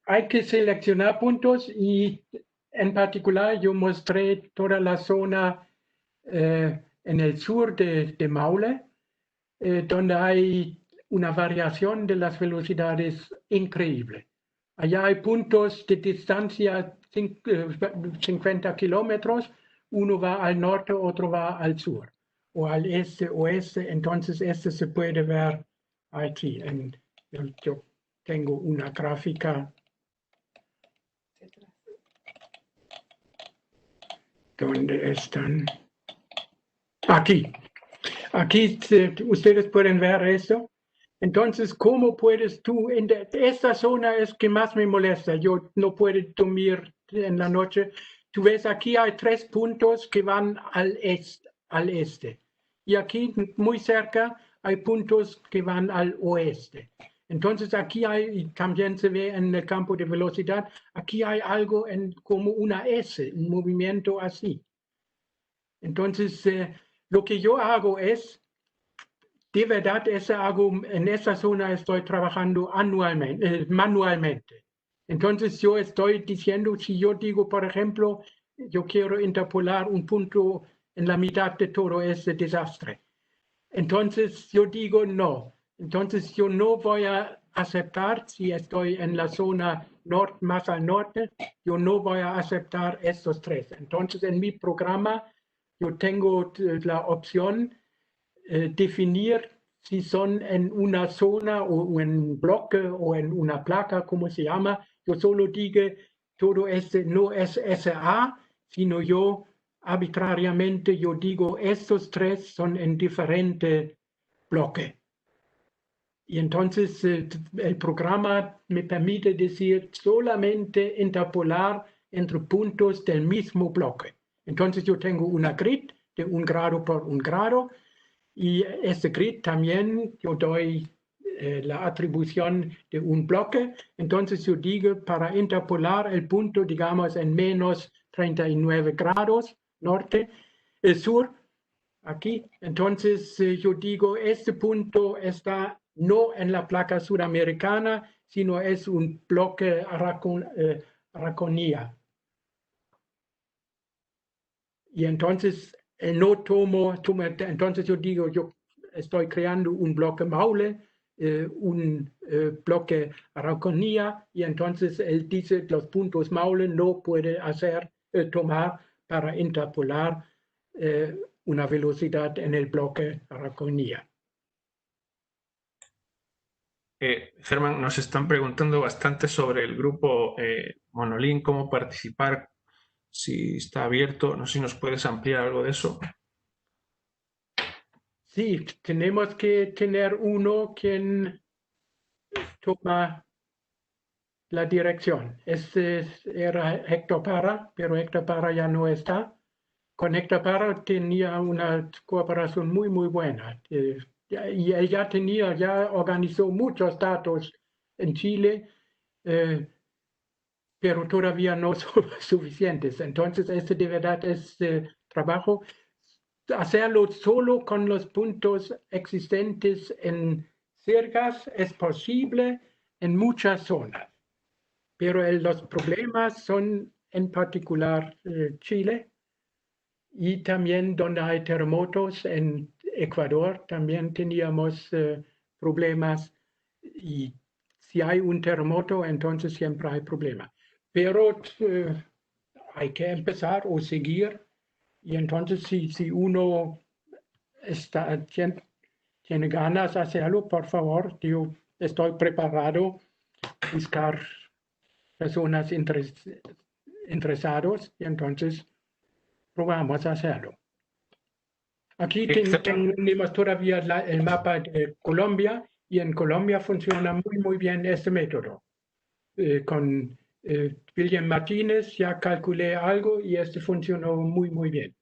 Hay que seleccionar puntos y en particular yo mostré toda la zona en el sur de Maule, donde hay una variación de las velocidades increíble. Allá hay puntos de distancia 50 kilómetros, uno va al norte, otro va al sur, o al este, oeste, entonces este se puede ver aquí. Yo tengo una gráfica donde están. Aquí. Aquí ustedes pueden ver eso. Entonces, ¿cómo puedes tú? Esta zona es que más me molesta. Yo no puedo dormir en la noche. Tú ves, aquí hay 3 puntos que van al este. Y aquí, muy cerca, hay puntos que van al oeste. Entonces, aquí hay, y también se ve en el campo de velocidad, aquí hay algo como una S, un movimiento así. Entonces, lo que yo hago es, de verdad, en esa zona estoy trabajando manualmente. Entonces yo estoy diciendo, si yo digo, por ejemplo, yo quiero interpolar un punto en la mitad de todo ese desastre. Entonces yo digo no. Entonces yo no voy a aceptar, si estoy en la zona más al norte, yo no voy a aceptar estos 3. Entonces en mi programa yo tengo la opción definir si son en una zona o en un bloque o en una placa, como se llama. Yo solo digo, todo no es SA, sino yo arbitrariamente yo digo, estos 3 son en diferente bloque. Y entonces el programa me permite decir solamente interpolar entre puntos del mismo bloque. Entonces yo tengo una grid de 1 grado por 1 grado y este grid también yo doy la atribución de un bloque. Entonces yo digo para interpolar el punto, digamos, en menos 39 grados norte, sur, aquí. Entonces yo digo, este punto está no en la placa sudamericana, sino es un bloque Araconía. Y entonces no entonces yo digo, yo estoy creando un bloque Maule, un bloque Araucanía, y entonces él dice los puntos Maule no puede tomar para interpolar una velocidad en el bloque Araucanía. Germán, nos están preguntando bastante sobre el grupo Monolink, cómo participar, si está abierto. No sé si nos puedes ampliar algo de eso. Sí, tenemos que tener uno quien toma la dirección. Este era Héctor Parra, pero Héctor Parra ya no está. Con Héctor Parra tenía una cooperación muy buena. Y él ya organizó muchos datos en Chile, pero todavía no son suficientes. Entonces, este de verdad es trabajo. Hacerlo solo con los puntos existentes en cercas es posible en muchas zonas. Pero los problemas son en particular Chile y también donde hay terremotos en Ecuador también teníamos problemas y si hay un terremoto entonces siempre hay problemas. Pero hay que empezar o seguir y entonces si uno tiene ganas de hacerlo, por favor, yo estoy preparado a buscar personas interesadas y entonces probamos a hacerlo. Aquí tenemos todavía el mapa de Colombia y en Colombia funciona muy bien este método. Con William Martínez ya calculé algo y este funcionó muy bien.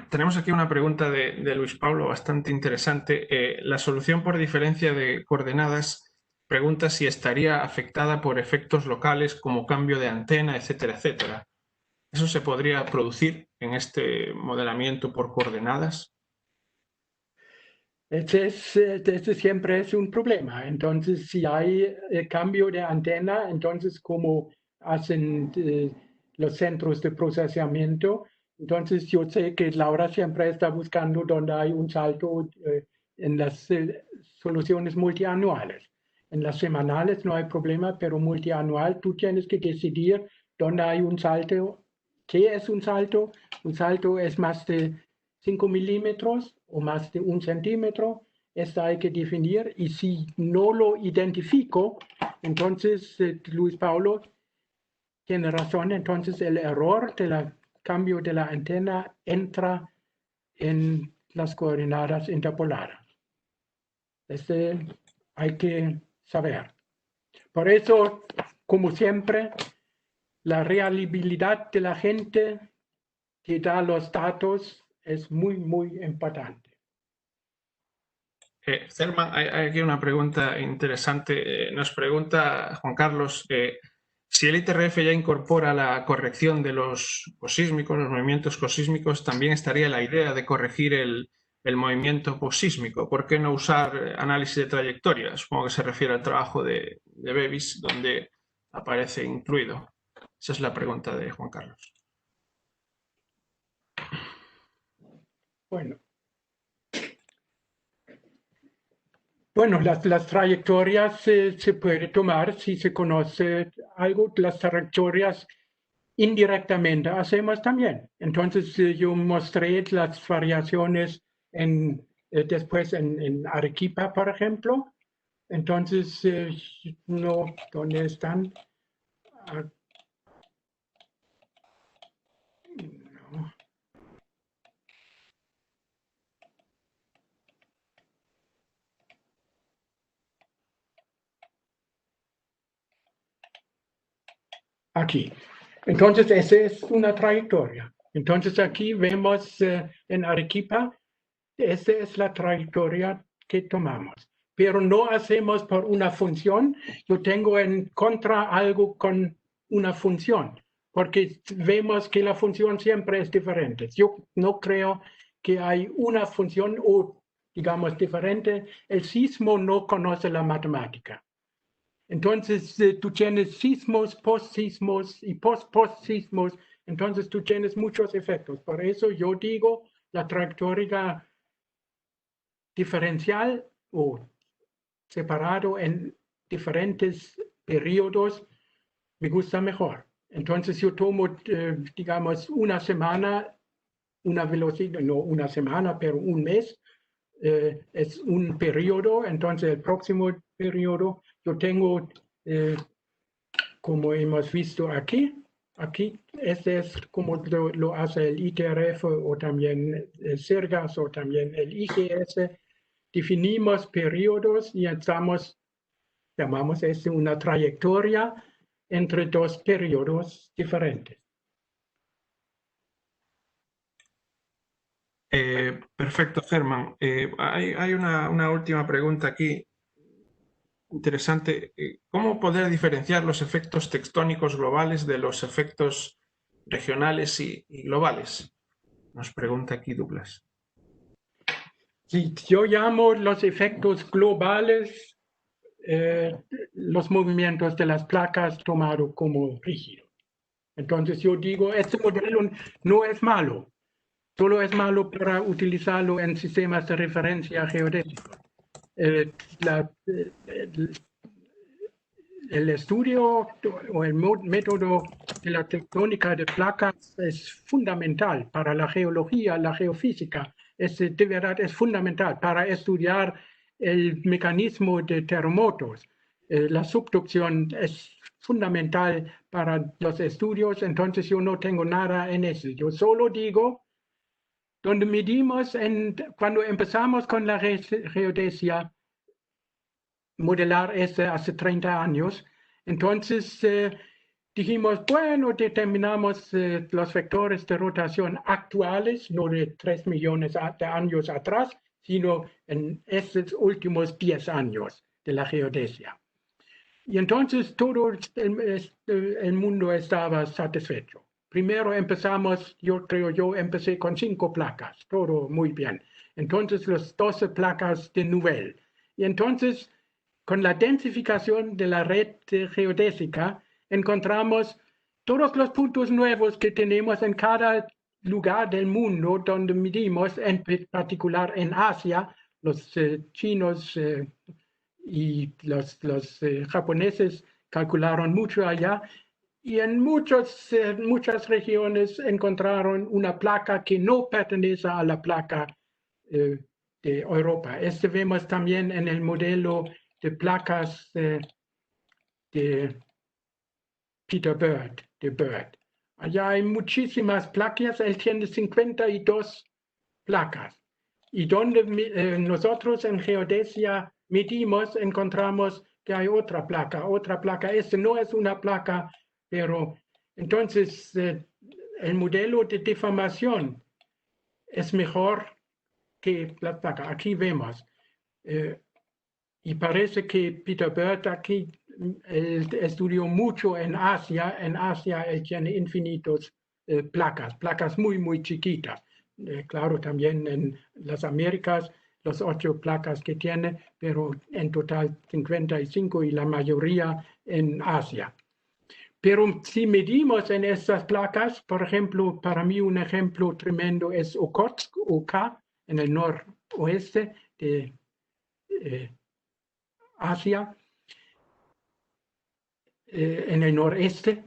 Tenemos aquí una pregunta de Luis Pablo bastante interesante. La solución por diferencia de coordenadas pregunta si estaría afectada por efectos locales como cambio de antena, etcétera, etcétera. ¿Eso se podría producir en este modelamiento por coordenadas? Este siempre es un problema. Entonces, si hay cambio de antena, entonces como hacen los centros de procesamiento, entonces yo sé que Laura siempre está buscando donde hay un salto en las soluciones multianuales. En las semanales no hay problema, pero multianual tú tienes que decidir dónde hay un salto. ¿Qué es un salto? Un salto es más de 5 milímetros o más de 1 centímetro. Esto hay que definir y si no lo identifico, entonces Luis Paulo tiene razón, entonces el error del cambio de la antena entra en las coordenadas interpoladas. Hay que saber. Por eso, como siempre, la reliabilidad de la gente que da los datos es muy importante. Selma, hay aquí una pregunta interesante. Nos pregunta Juan Carlos si el ITRF ya incorpora la corrección de los cosísmicos, los movimientos cosísmicos, también estaría la idea de corregir el movimiento posísmico. ¿Por qué no usar análisis de trayectoria? Supongo que se refiere al trabajo de Bevis, donde aparece incluido. Esa es la pregunta de Juan Carlos. Bueno, las trayectorias se puede tomar si se conoce algo. Las trayectorias indirectamente hacemos también. Entonces yo mostré las variaciones después en Arequipa, por ejemplo. Entonces, ¿dónde están? No. Aquí. Entonces, esa es una trayectoria. Entonces, aquí vemos en Arequipa, esa es la trayectoria que tomamos. Pero no hacemos por una función. Yo tengo en contra algo con una función, porque vemos que la función siempre es diferente. Yo no creo que hay una función o, digamos, diferente. El sismo no conoce la matemática. Entonces, tú tienes sismos, post-sismos y post-post-sismos. Entonces, tú tienes muchos efectos. Por eso yo digo la trayectoria diferencial o separado en diferentes periodos me gusta mejor. Entonces, yo tomo, digamos, una semana, una velocidad, no una semana, pero un mes. Es un periodo, entonces el próximo periodo yo tengo, como hemos visto aquí, este es como lo hace el ITRF o también el CERGAS o también el IGS. Definimos periodos y llamamos esto una trayectoria entre dos periodos diferentes. Perfecto, Germán. Hay una última pregunta aquí interesante. ¿Cómo poder diferenciar los efectos tectónicos globales de los efectos regionales y globales? Nos pregunta aquí Douglas. Sí, yo llamo los efectos globales los movimientos de las placas tomados como rígidos. Entonces yo digo, este modelo no es malo, solo es malo para utilizarlo en sistemas de referencia geodésicos. el estudio o el método de la tectónica de placas es fundamental para la geología, la geofísica. De verdad es fundamental para estudiar el mecanismo de terremotos. La subducción es fundamental para los estudios, entonces yo no tengo nada en eso. Yo solo digo, donde medimos, cuando empezamos con la geodesia, modelar hace 30 años, entonces dijimos, bueno, determinamos los vectores de rotación actuales, no de 3 millones de años atrás, sino en estos últimos 10 años de la geodesia. Y entonces todo el mundo estaba satisfecho. Primero empezamos, yo empecé con 5 placas, todo muy bien. Entonces las 12 placas de nivel. Y entonces, con la densificación de la red geodésica, encontramos todos los puntos nuevos que tenemos en cada lugar del mundo donde medimos, en particular en Asia, los chinos y los japoneses calcularon mucho allá, y en muchas regiones encontraron una placa que no pertenece a la placa de Europa. Vemos también en el modelo de placas de Peter Bird. Allá hay muchísimas placas, él tiene 52 placas. Y donde nosotros en geodesia medimos, encontramos que hay otra placa. Esta no es una placa, pero entonces el modelo de deformación es mejor que la placa. Aquí vemos. Y parece que Peter Bird aquí él estudió mucho en Asia. En Asia él tiene infinitos placas muy, muy chiquitas. Claro, también en las Américas, las 8 placas que tiene, pero en total 55 y la mayoría en Asia. Pero si medimos en estas placas, por ejemplo, para mí un ejemplo tremendo es Okhotsk, OK, en el noroeste de Asia, en el noreste.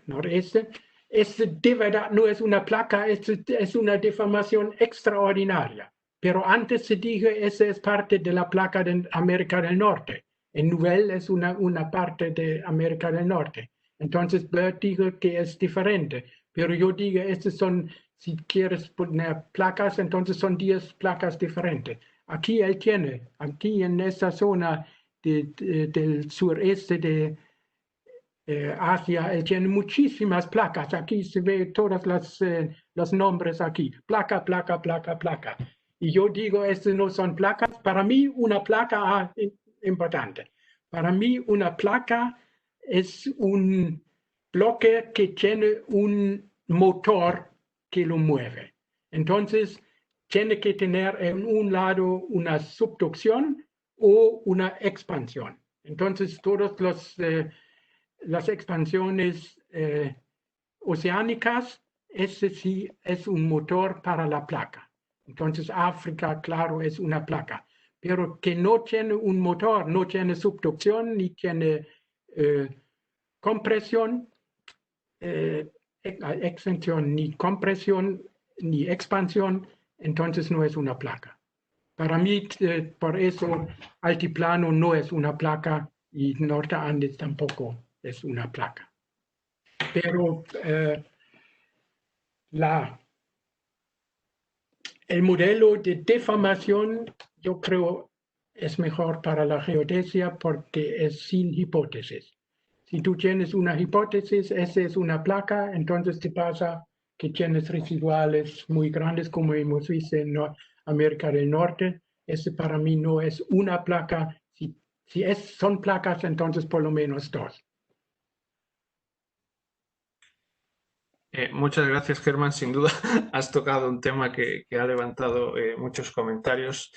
De verdad no es una placa, es una deformación extraordinaria. Pero antes se dijo que esa es parte de la placa de América del Norte. El nivel es una parte de América del Norte. Entonces Bird dijo que es diferente. Pero yo digo, estas son, si quieres poner placas, entonces son 10 placas diferentes. Aquí él tiene, aquí en esta zona del sureste de Asia, él tiene muchísimas placas. Aquí se ve todos los nombres aquí. Placa. Y yo digo, estas no son placas. Para mí, una placa importante. Para mí, una placa es un bloque que tiene un motor que lo mueve. Entonces, tiene que tener en un lado una subducción o una expansión. Entonces, todos las expansiones oceánicas, ese sí es un motor para la placa. Entonces África, claro, es una placa, pero que no tiene un motor, no tiene subducción, ni tiene compresión, extensión, ni compresión, ni expansión, entonces no es una placa. Para mí, por eso, altiplano no es una placa y Norte Andes tampoco es una placa. Pero el modelo de deformación, yo creo, es mejor para la geodesia porque es sin hipótesis. Si tú tienes una hipótesis, esa es una placa, entonces te pasa que tienes residuales muy grandes, como hemos visto en América del Norte. Ese para mí no es una placa. Si son placas, entonces por lo menos 2. Muchas gracias, Germán. Sin duda has tocado un tema que ha levantado muchos comentarios.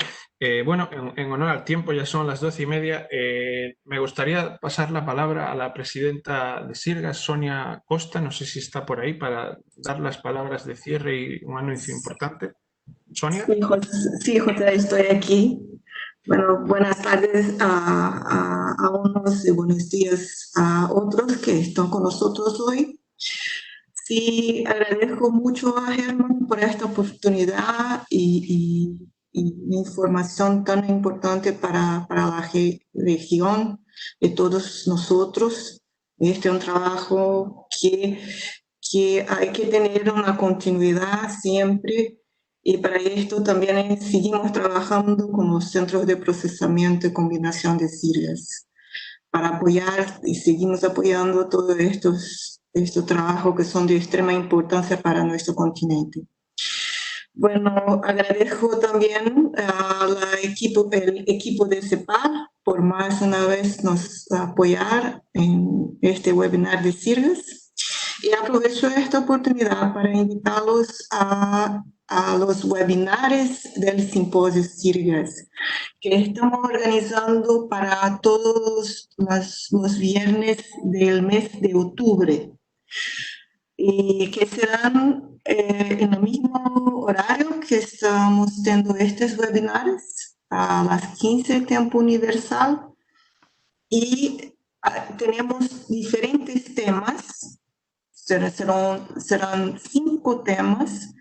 Bueno, en honor al tiempo, ya son las 12:30. Me gustaría pasar la palabra a la presidenta de Sirgas, Sonia Costa. No sé si está por ahí para dar las palabras de cierre y un anuncio importante. Sonia. Sí, José, estoy aquí. Bueno, buenas tardes a unos y buenos días a otros que están con nosotros hoy. Sí, agradezco mucho a Germán por esta oportunidad y información tan importante para la región de todos nosotros. Este es un trabajo que hay que tener una continuidad siempre y para esto también seguimos trabajando con los centros de procesamiento y combinación de SIRGAS para apoyar y seguimos apoyando todos estos trabajos que son de extrema importancia para nuestro continente. Bueno, agradezco también el equipo de CEPAL por más una vez nos apoyar en este webinar de SIRGAS. Y aprovecho esta oportunidad para invitarlos a los webinares del Simposio SIRGAS, que estamos organizando para todos los viernes del mes de octubre y que serán en el mismo horario que estamos teniendo estos webinars, a las 15 tiempo universal, y tenemos diferentes temas, serán 5 temas,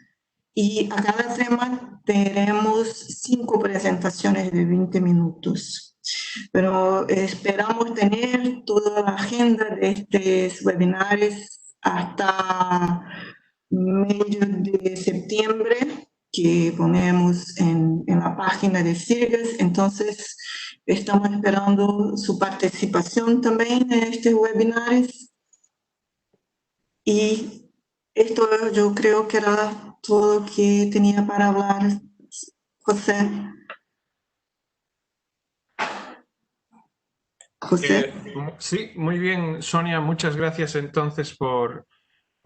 y a cada tema tendremos 5 presentaciones de 20 minutos. Pero esperamos tener toda la agenda de estos webinars hasta medio de septiembre, que ponemos en la página de SIRGAS. Entonces, estamos esperando su participación también en estos webinars. Y esto yo creo que era todo lo que tenía para hablar, José. José. Sí, muy bien, Sonia, muchas gracias entonces por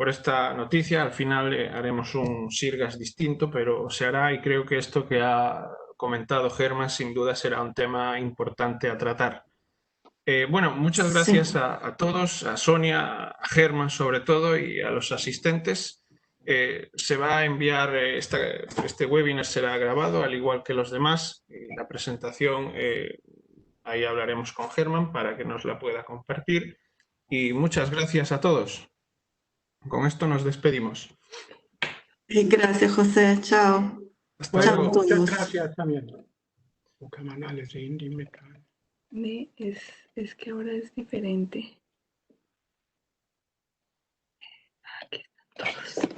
esta noticia. Al final haremos un SIRGAS distinto, pero se hará y creo que esto que ha comentado Germán sin duda será un tema importante a tratar. Bueno, muchas gracias Sí. a todos, a Sonia, a Germán sobre todo y a los asistentes. Se va a enviar, este webinar será grabado al igual que los demás. La presentación, ahí hablaremos con Germán para que nos la pueda compartir. Y muchas gracias a todos. Con esto nos despedimos. Gracias, José. Chao. Hasta Bueno, Chao a luego. muchas todos. gracias también. Wo kann man alle sehen, die mit Es que ahora es diferente. Aquí están todos.